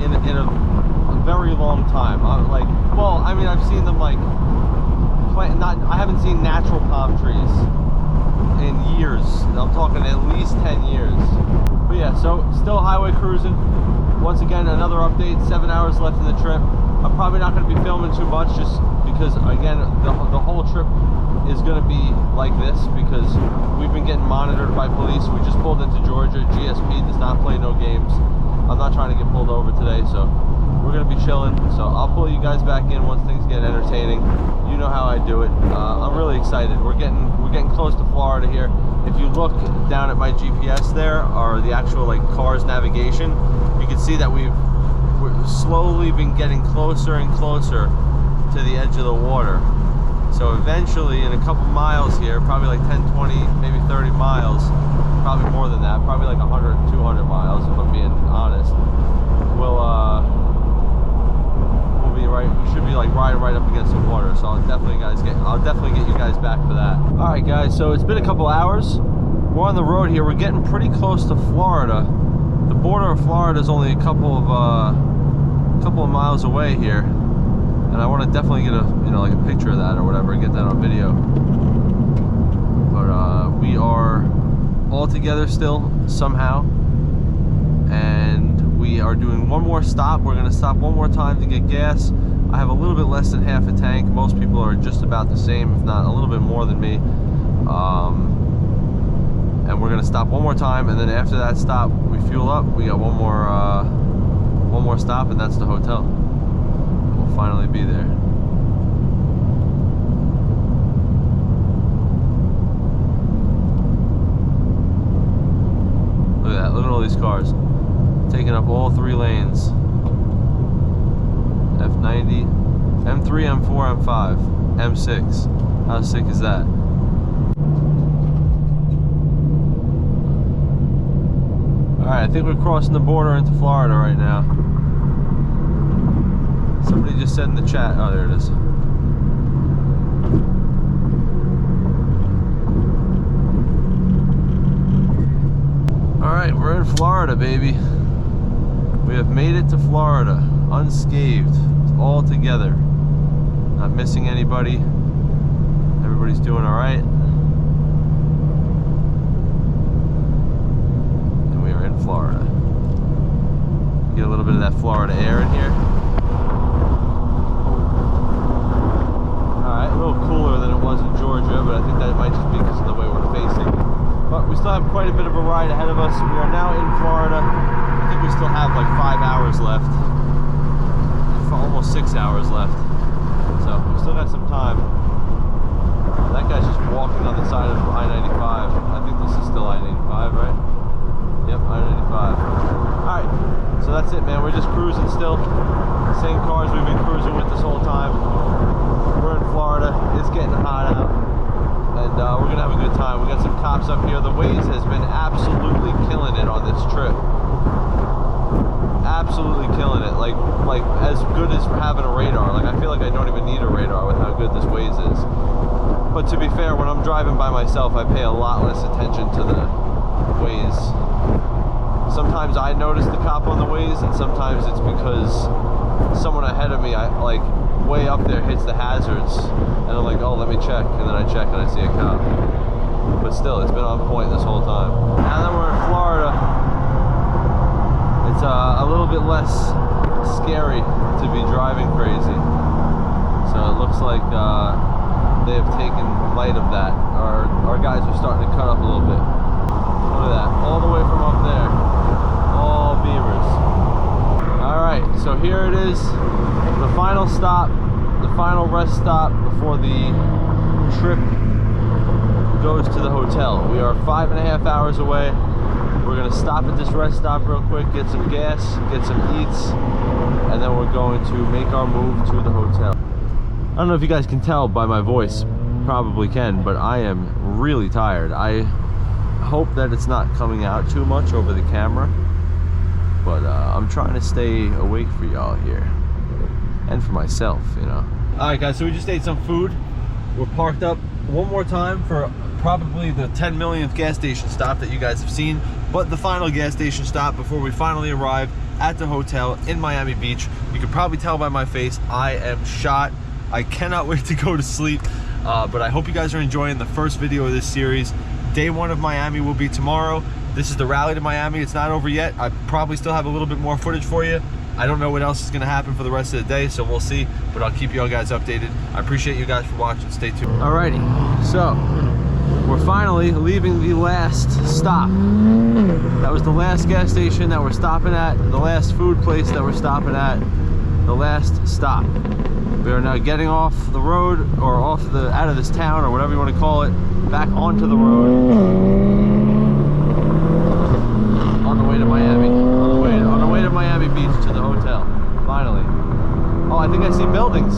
in a very long time. Well, I mean, I've seen them like I haven't seen natural palm trees in years. I'm talking at least 10 years. But yeah, so still highway cruising. Once again, another update. 7 hours left in the trip. I'm probably not going to be filming too much, just because again, the whole trip is going to be like this because we've been getting monitored by police. We just pulled into Georgia. GSP does not play no games. I'm not trying to get pulled over today, so we're going to be chilling. So I'll pull you guys back in once things get entertaining. You know how I do it. I'm really excited. We're getting close to Florida here. If you look down at my GPS there, or the actual like car's navigation, you can see that we've slowly been getting closer and closer to the edge of the water. So eventually, in a couple miles here, probably like 10, 20, maybe 30 miles, probably more than that, probably like 100, 200 miles, if I'm being honest, we'll be right, we should be like riding right up against the water. So I'll definitely get you guys back for that. All right, guys, so it's been a couple hours. We're on the road here. We're getting pretty close to Florida. The border of Florida is only a couple of miles away here. And I want to definitely get like a picture of that or whatever, get that on video. But we are all together still somehow, and we are doing one more stop. We're going to stop one more time to get gas. I have a little bit less than half a tank. Most people are just about the same, if not a little bit more than me. And we're going to stop one more time, and then after that stop, we fuel up. We got one more stop, and that's the hotel. Finally be there. Look at that, look at all these cars taking up all 3 lanes. F90, M3, M4, M5, M6. How sick is that? Alright, I think we're crossing the border into Florida right now. Somebody just said in the chat, oh, there it is. All right, we're in Florida, baby. We have made it to Florida, unscathed, all together. Not missing anybody. Everybody's doing all right. And we are in Florida. Get a little bit of that Florida air in here. A little cooler than it was in Georgia, but I think that might just be because of the way we're facing. But we still have quite a bit of a ride ahead of us. We are now in Florida. I think we still have like 5 hours left. Almost 6 hours left. So we still got some time. That guy's just walking on the side of I-95. I think this is still I-95, right? Yep, I-95. Alright, so that's it, man. We're just cruising still. Same cars we've been cruising with this whole time. We're in Florida. It's getting hot out, and we're gonna have a good time. We got some cops up here. The Waze has been absolutely killing it on this trip. Absolutely killing it. Like as good as having a radar. Like I feel like I don't even need a radar with how good this Waze is. But to be fair, when I'm driving by myself, I pay a lot less attention to the Waze. Sometimes I notice the cop on the Waze, and sometimes it's because someone ahead of me, like way up there, hits the hazards, and I'm like, oh, let me check, and then I check and I see a cop. But still, it's been on point this whole time. Now that we're in Florida, it's a little bit less scary to be driving crazy. So it looks like they have taken light of that. Our guys are starting to cut up a little bit. Look at that, all the way from up there, all Beamers. Alright, so here it is, the final stop, the final rest stop before the trip goes to the hotel. We are 5.5 hours away. We're gonna stop at this rest stop real quick, get some gas, get some eats, and then we're going to make our move to the hotel. I don't know if you guys can tell by my voice, probably can, but I am really tired. I hope that it's not coming out too much over the camera, but I'm trying to stay awake for y'all here, and for myself, you know. All right, guys, so we just ate some food. We're parked up one more time for probably the 10 millionth gas station stop that you guys have seen, but the final gas station stop before we finally arrive at the hotel in Miami Beach. You can probably tell by my face, I am shot. I cannot wait to go to sleep, but I hope you guys are enjoying the first video of this series. Day one of Miami will be tomorrow. This is the rally to Miami. It's not over yet. I probably still have a little bit more footage for you. I don't know what else is gonna happen for the rest of the day, so we'll see, but I'll keep you all guys updated. I appreciate you guys for watching. Stay tuned. Alrighty, so we're finally leaving the last stop. That was the last gas station that we're stopping at, the last food place that we're stopping at, the last stop. We are now getting off the road, or out of this town, or whatever you want to call it, back onto the road. On the way to Miami. On the way to Miami Beach, to the hotel. Finally. Oh, I think I see buildings.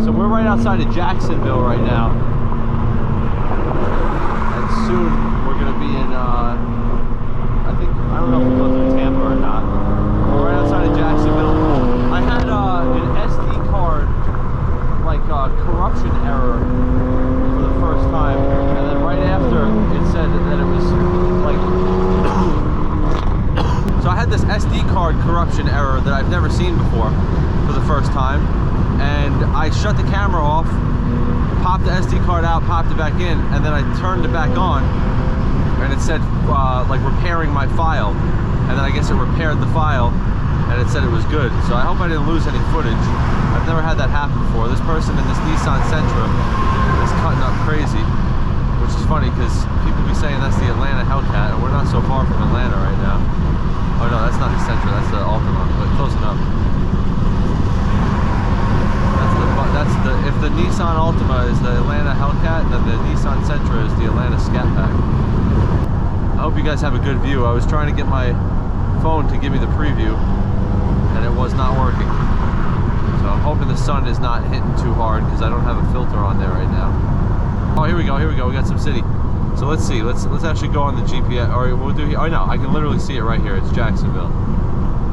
So we're right outside of Jacksonville right now. And soon we're gonna be in I don't know if we'll go through Tampa or not. We're right outside of Jacksonville. I had an SD card corruption error for the first time, and then right after it said that it was like so I had this SD card corruption error that I've never seen before for the first time, and I shut the camera off, popped the SD card out, popped it back in, and then I turned it back on, and it said like repairing my file, and then I guess it repaired the file, and it said it was good. So I hope I didn't lose any footage. I've never had that happen before. This person in this Nissan Sentra is cutting up crazy, which is funny because people be saying that's the Atlanta Hellcat, and we're not so far from Atlanta right now. Oh no, that's not the Sentra, that's the Altima, but close enough. If the Nissan Altima is the Atlanta Hellcat, then the Nissan Sentra is the Atlanta Scat Pack. I hope you guys have a good view. I was trying to get my phone to give me the preview, and it was not working. So I'm hoping the sun is not hitting too hard because I don't have a filter on there right now. Oh, here we go, we got some city. So let's see, let's actually go on the GPS, or we'll do here. Oh no, I can literally see it right here, it's Jacksonville.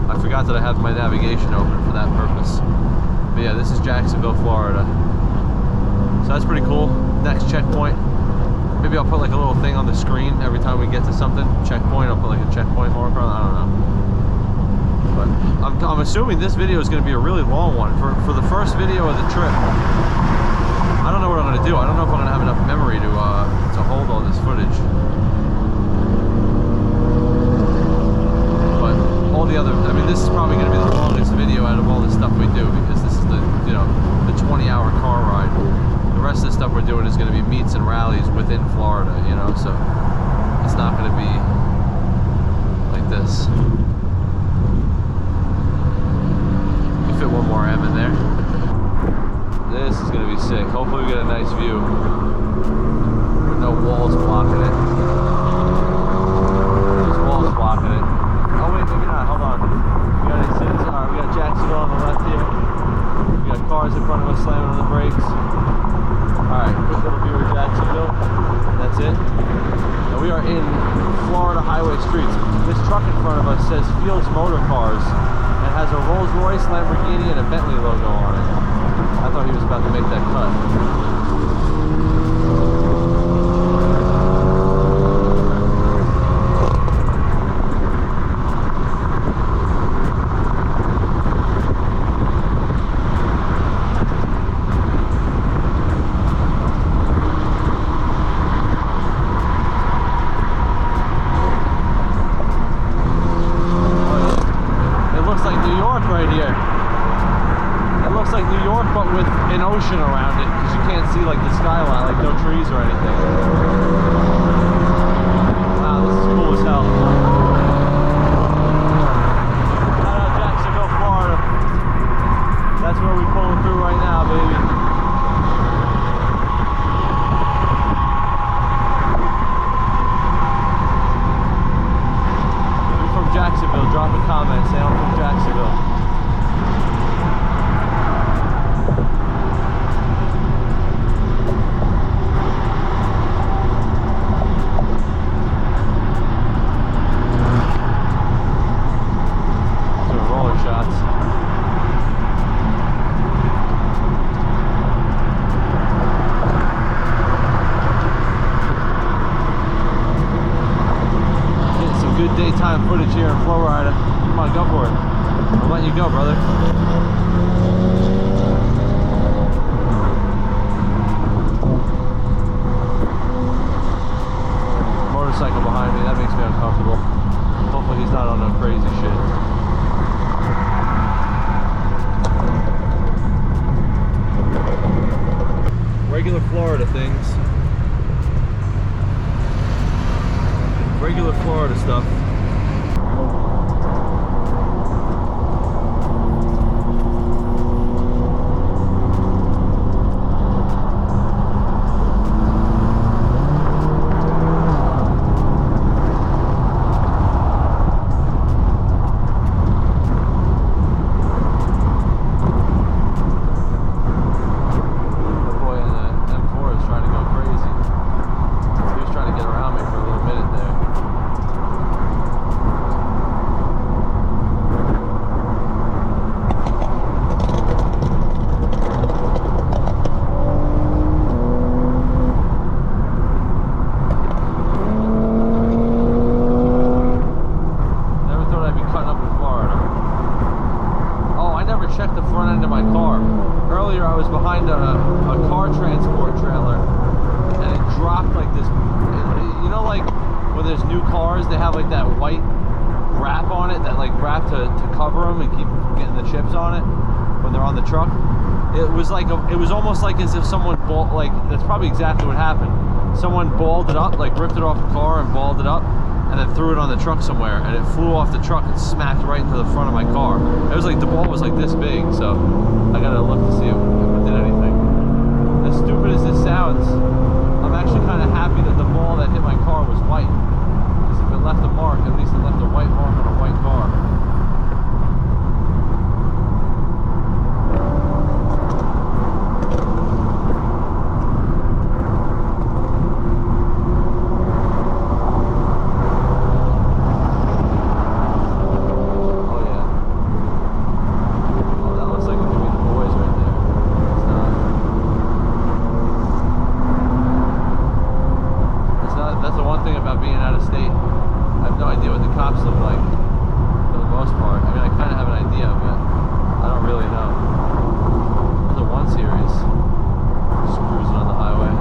I forgot that I have my navigation open for that purpose. But yeah, this is Jacksonville, Florida. So that's pretty cool. Next checkpoint. Maybe I'll put like a little thing on the screen every time we get to something. Checkpoint, I'll put like a checkpoint marker on, I don't know. But I'm assuming this video is going to be a really long one. For the first video of the trip, I don't know what I'm going to do. I don't know if I'm going to have enough memory to hold all this footage. But all the other, I mean, this is probably going to be the longest video out of all the stuff we do, because this is the 20-hour car ride. The rest of the stuff we're doing is going to be meets and rallies within Florida, you know, so it's not going to be like this. You fit one more M in there. This is going to be sick. Hopefully we get a nice view with no walls blocking it. There's walls blocking it. Oh wait, maybe not. Hold on. We got any cities? Alright, we got Jacksonville on the left here. We got cars in front of us slamming on the brakes. Alright, quick little view of Jacksonville. That's it. And we are in Florida highway streets. This truck in front of us says Fields Motor Cars and has a Rolls Royce, Lamborghini, and a Bentley logo on it. I thought he was about to make that cut. Ocean around it, because you can't see like the skyline, like no trees or anything. Wow, this is cool as hell. Shout out Jacksonville, Florida. That's where we're pulling through right now, baby. footage here in Florida. Come on, go for it. I'm letting you go, brother. Motorcycle behind me, that makes me uncomfortable. Hopefully he's not on no crazy shit. Regular Florida things. Regular Florida stuff. They have like that white wrap on it, that like wrap to cover them and keep getting the chips on it when they're on the truck. It was like it was almost like as if someone balled, like that's probably exactly what happened. Someone balled it up, like ripped it off the car and balled it up, and then threw it on the truck somewhere, and it flew off the truck and smacked right into the front of my car. It was like the ball was like this big, so I gotta look to see if it did anything. As stupid as this sounds, I'm actually kind of happy that the ball that hit my car was white. If it left a mark, at least it left a white mark on a white car. Oh yeah. Oh, that looks like it could be the boys right there. It's not. That's the one thing about being out of state. I have no idea what the cops look like for the most part. I mean, I kind of have an idea, but I don't really know. There's a 1 Series just cruising on the highway.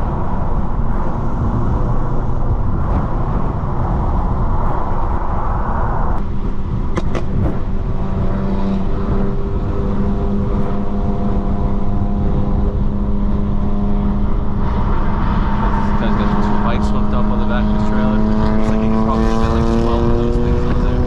This guy's got 2 bikes hooked up on the back of his trailer. Looks like he could probably fit like 12 of those things on there.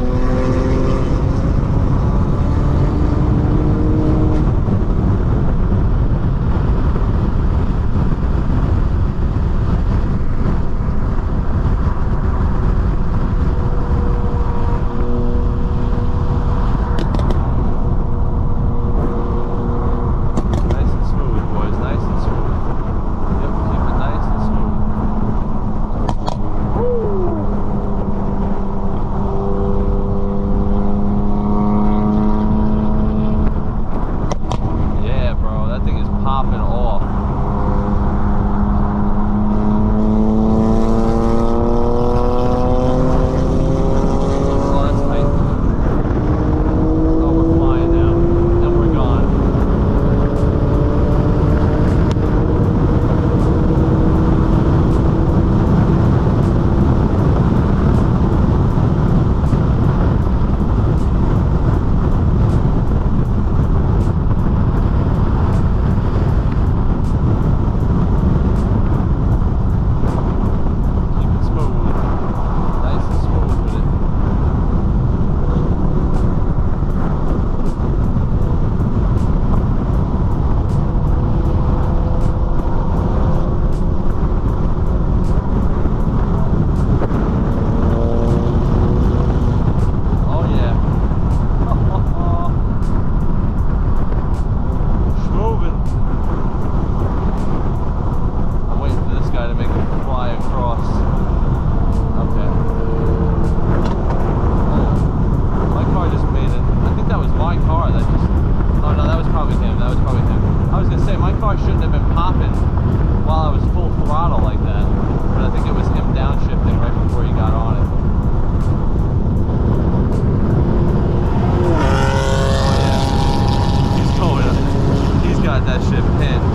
Nice and smooth, boys. Nice and smooth. Yep, keep it nice and smooth. Yeah, bro, that thing is popping off. Oh, that's tight. Oh, we're flying now. And we're gone. Keep it smooth. Nice and smooth with it. Oh yeah. Schmovin'. I'm waiting for this guy to make it fly across. Okay. Oh. My car just made it. I think that was my car that just... Oh no, that was probably him. That was probably him. I was gonna say, my car shouldn't have been popping while I was full throttle like that. But I think it was him downshifting right before he got on it. that shit pinned.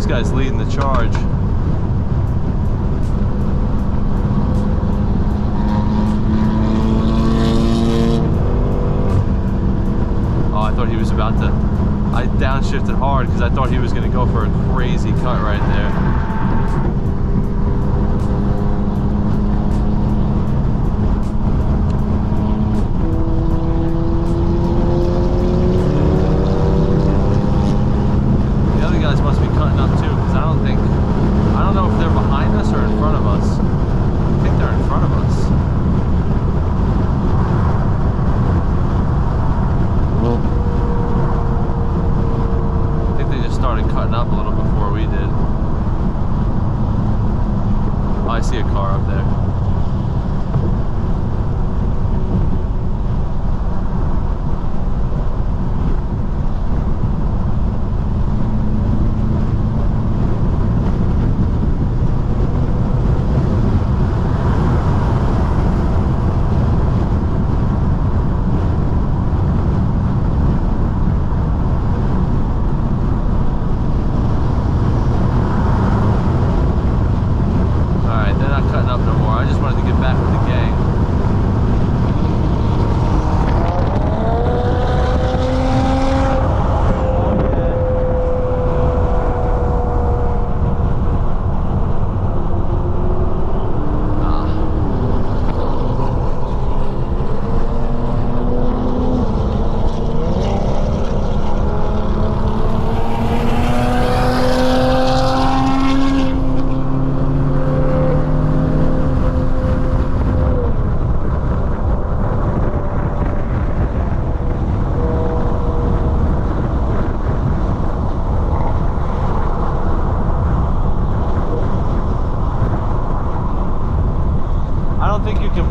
Guy's leading the charge. Oh, I thought he was about to... I downshifted hard because I thought he was going to go for a crazy cut right there. I see a car up there.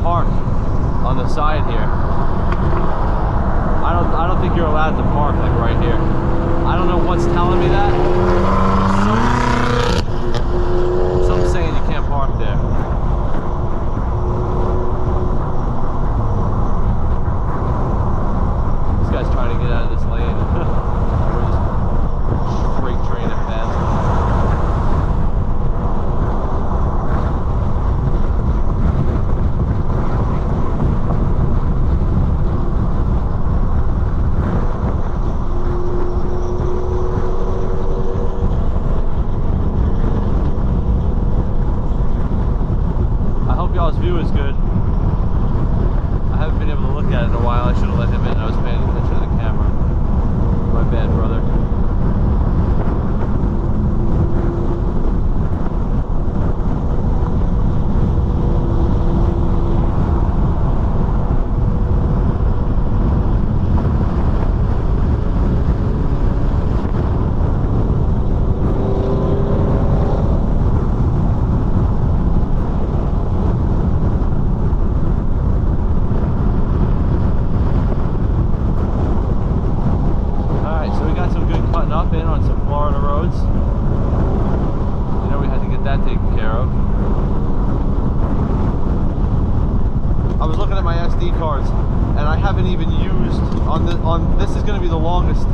On the side here, I don't think you're allowed to park like right here. I don't know what's telling me that. Some saying you can't park there. This guy's trying to get out of this lane. We're just freight training past. Y'all's view is good. I haven't been able to look at it in a while. I should have let him in. I was paying attention to the camera. My bad, brother. Cards, and I haven't even used on this is going to be the longest,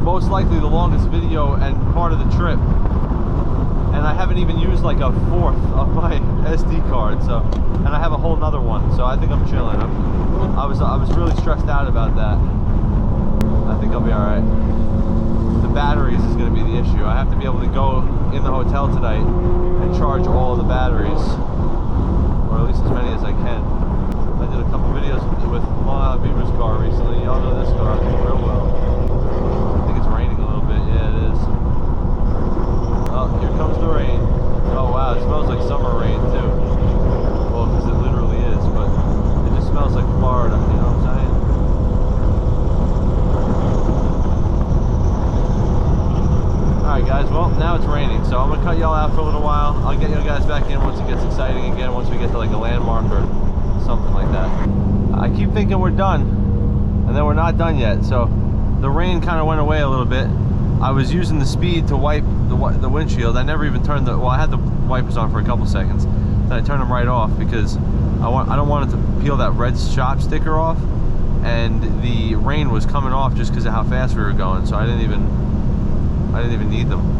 most likely the longest video and part of the trip, and I haven't even used like a fourth of my SD card. So, and I have a whole nother one, so I think I'm chilling. I was really stressed out about that. I think I'll be all right. The batteries is going to be the issue. I have to be able to go in the hotel tonight and charge all of the batteries, or or at least as many as I can. I did a couple videos with Longislandbimmers car recently. Y'all know this car real well. I think it's raining a little bit. Yeah, it is. Oh, here comes the rain. Oh wow, it smells like summer rain too. Well, because it literally is, but it just smells like Florida, you know what I'm saying? Alright guys, well now it's raining, so I'm going to cut y'all out for a little while. I'll get you guys back in once it gets exciting again, once we get to like a landmark or something like that. I keep thinking we're done, and then we're not done yet, so the rain kind of went away a little bit. I was using the speed to wipe the windshield. I never even turned well, I had the wipers on for a couple seconds, then I turned them right off because I don't want it to peel that red shop sticker off, and the rain was coming off just because of how fast we were going, so I didn't even need them.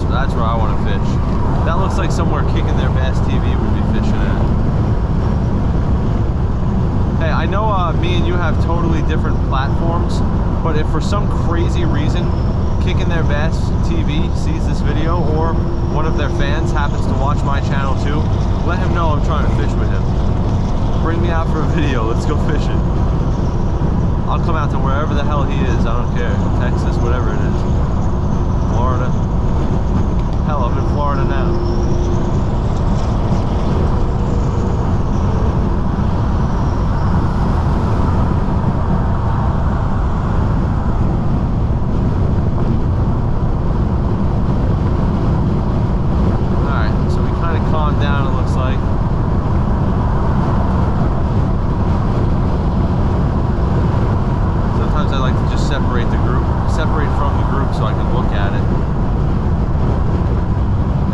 That's where I want to fish. That looks like somewhere Kicking Their Bass TV would be fishing at. Hey, I know me and you have totally different platforms, but if for some crazy reason Kicking Their Bass TV sees this video, or one of their fans happens to watch my channel too, let him know I'm trying to fish with him. Bring me out for a video, let's go fishing. I'll come out to wherever the hell he is, I don't care. Texas, whatever it is. Florida. Hell, I'm in Florida now. Separate from the group so I can look at it.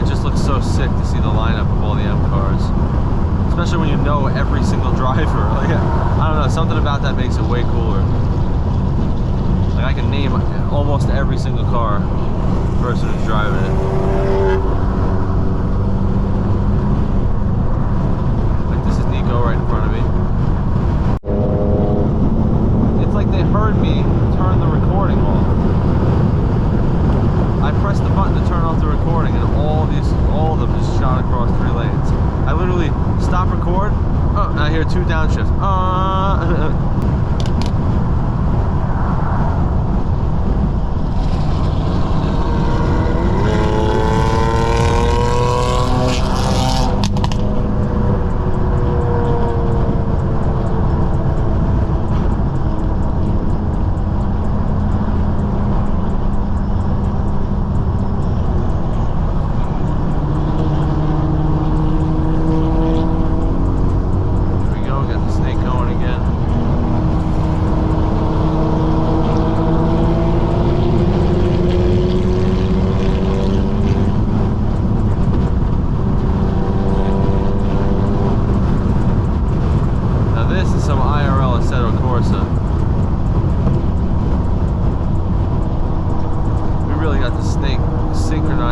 It just looks so sick to see the lineup of all the M cars, especially when you know every single driver. Like, I don't know, something about that makes it way cooler. Like, I can name almost every single car, the person who's driving it. Like, this is Nico right in front of me. It's like they heard me turn the recording off. I pressed the button to turn off the recording, and all of them just shot across 3 lanes. I literally stop record, and I hear 2 downshifts.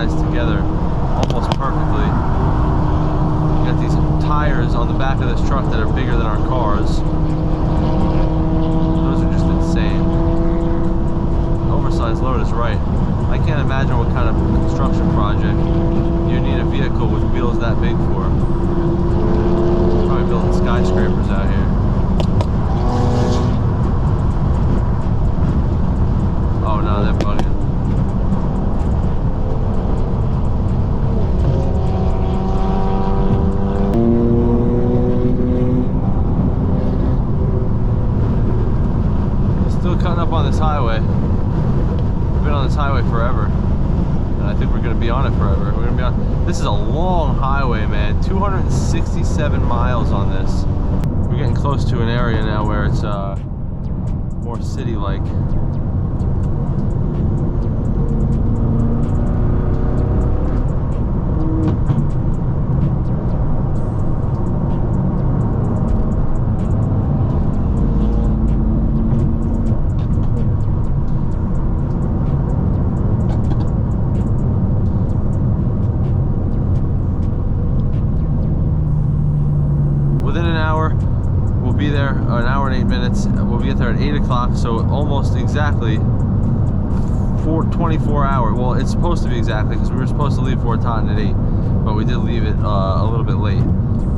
Together almost perfectly. You got these tires on the back of this truck that are bigger than our cars. Those are just insane. Oversized load is right. I can't imagine what kind of construction project you need a vehicle with wheels that big for. Probably building skyscrapers out here. Oh no, they're bugging. Cutting up on this highway. We've been on this highway forever, and I think we're going to be on it forever. We're going to be on. This is a long highway, man. 267 miles on this. We're getting close to an area now where it's more city-like. hour. We'll be there, an hour and 8 minutes. We'll get there at 8 o'clock, so almost exactly 24 hours. Well, it's supposed to be exactly, because we were supposed to leave Fort Totten at 8, but we did leave it a little bit late.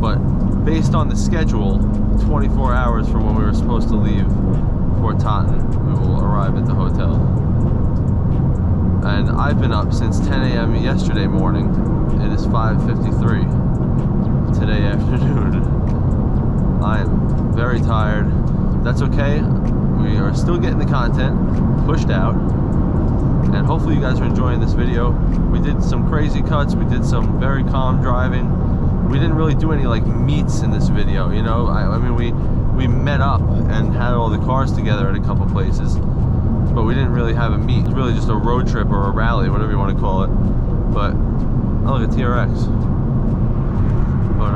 But based on the schedule, 24 hours from when we were supposed to leave Fort Totten, we will arrive at the hotel. And I've been up since 10 a.m. yesterday morning. It is 5:53 today afternoon. I am very tired. That's okay. We are still getting the content pushed out. And hopefully you guys are enjoying this video. We did some crazy cuts. We did some very calm driving. We didn't really do any like meets in this video, you know. I mean, we met up and had all the cars together at a couple places, but we didn't really have a meet. It was really just a road trip or a rally, whatever you want to call it. But oh, look at TRX. But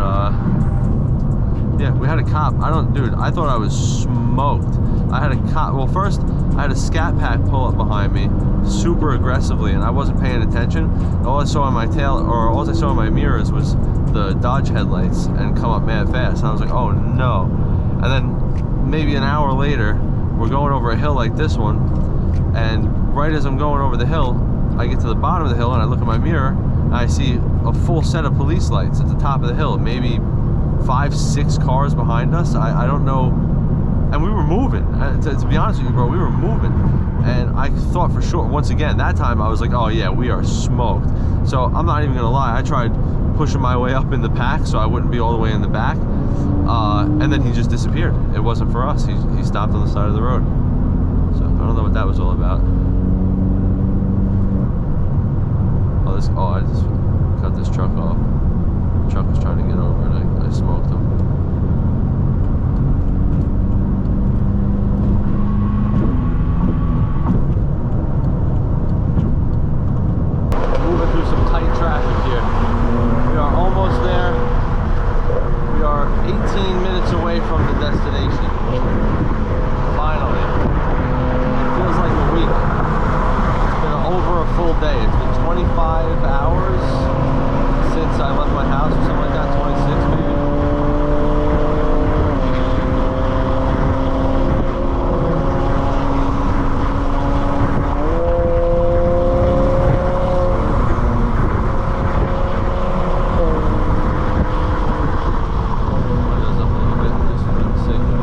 yeah, we had a cop. Dude, I thought I was smoked. I had a cop. Well, first I had a scat pack pull up behind me super aggressively, and I wasn't paying attention. All I saw in my tail, or all I saw in my mirrors, was the Dodge headlights and come up mad fast. And I was like, oh no. And then maybe an hour later, we're going over a hill like this one, and right as I'm going over the hill, I get to the bottom of the hill and I look in my mirror and I see a full set of police lights at the top of the hill, maybe 5-6 cars behind us. I don't know. And we were moving. To be honest with you, bro, we were moving. And I thought for sure, once again, that time I was like, oh yeah, we are smoked. So I'm not even gonna lie, I tried pushing my way up in the pack so I wouldn't be all the way in the back. And then he just disappeared. It wasn't for us. He stopped on the side of the road. So I don't know what that was all about. Oh, I just cut this truck off. The truck was trying to get over and I smoked him. Moving through some tight traffic here. We are almost there. We are 18 minutes away from the destination. Finally. It feels like a week. It's been over a full day. It's been 25 hours since I left my house, or something like that, 26 maybe. Windows up a little bit just for the sake of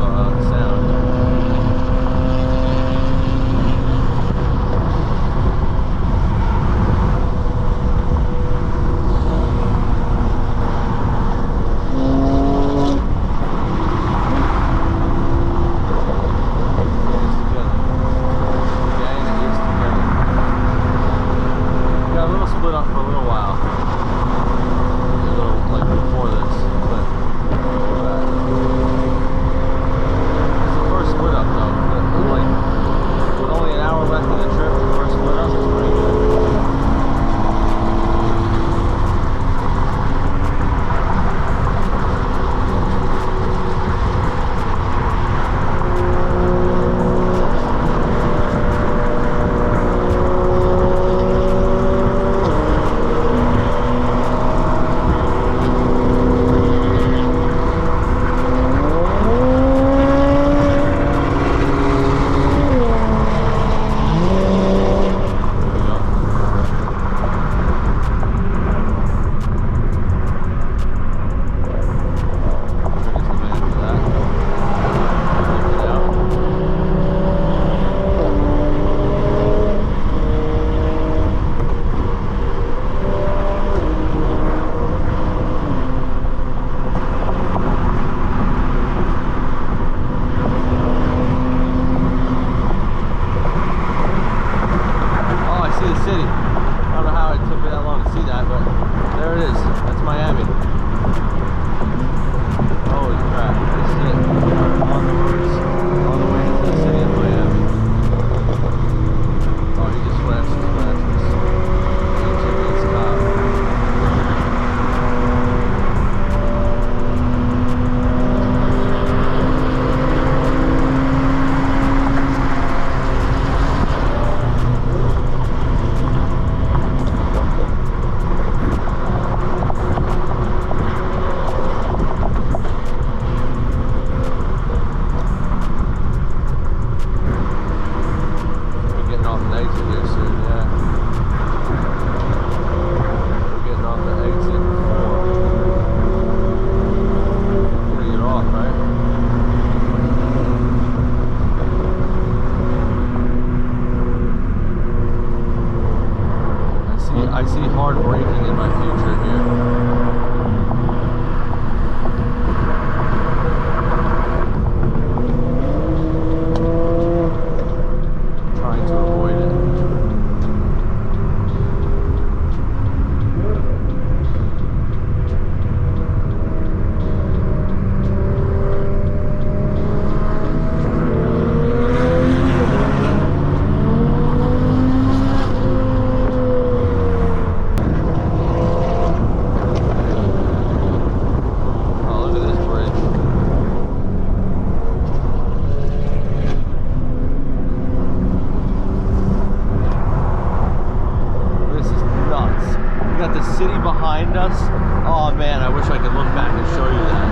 behind us. Oh man, I wish I could look back and show you that.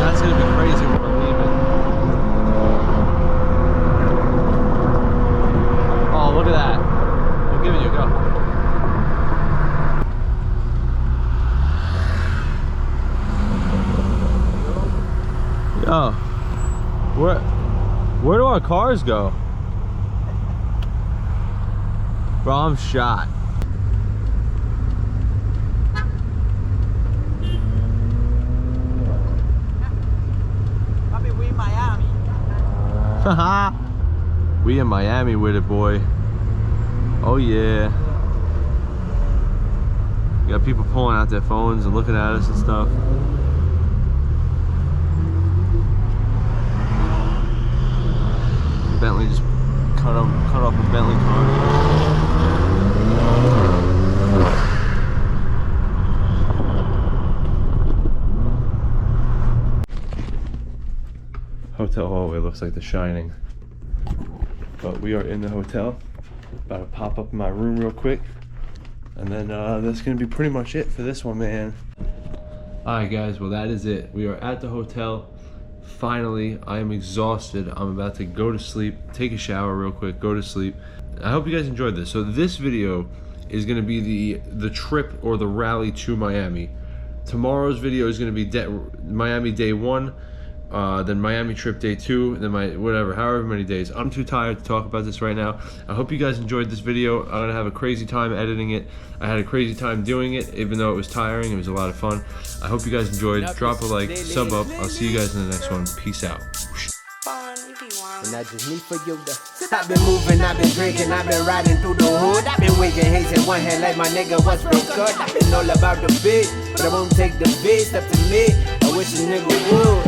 That's gonna be crazy when we're leaving. Oh, look at that. I'm giving you a go. Yo, where do our cars go? Bro, I'm shot. I mean, we in Miami. Haha. We in Miami with it, boy. Oh yeah. You got people pulling out their phones and looking at us and stuff. Bentley just cut off a Bentley car. Hotel hallway looks like The Shining. But we are in the hotel. About to pop up in my room real quick. And then that's gonna be pretty much it for this one, man. Alright guys, well that is it. We are at the hotel. Finally, I am exhausted. I'm about to go to sleep, take a shower real quick, go to sleep. I hope you guys enjoyed this. So this video is gonna be the trip or the rally to Miami. Tomorrow's video is gonna be Miami day 1, then Miami trip day 2, then however many days. I'm too tired to talk about this right now. I hope you guys enjoyed this video. I'm gonna have a crazy time editing it. I had a crazy time doing it, even though it was tiring. It was a lot of fun. I hope you guys enjoyed. Drop a like, sub up. I'll see you guys in the next one. Peace out. And that's just me for you. I've been moving, I've been drinking, I've been riding through the hood. I've been waving hands in one hand like my nigga was real good. I've been all about the beat, but I won't take the beat. Up to me, I wish a nigga would.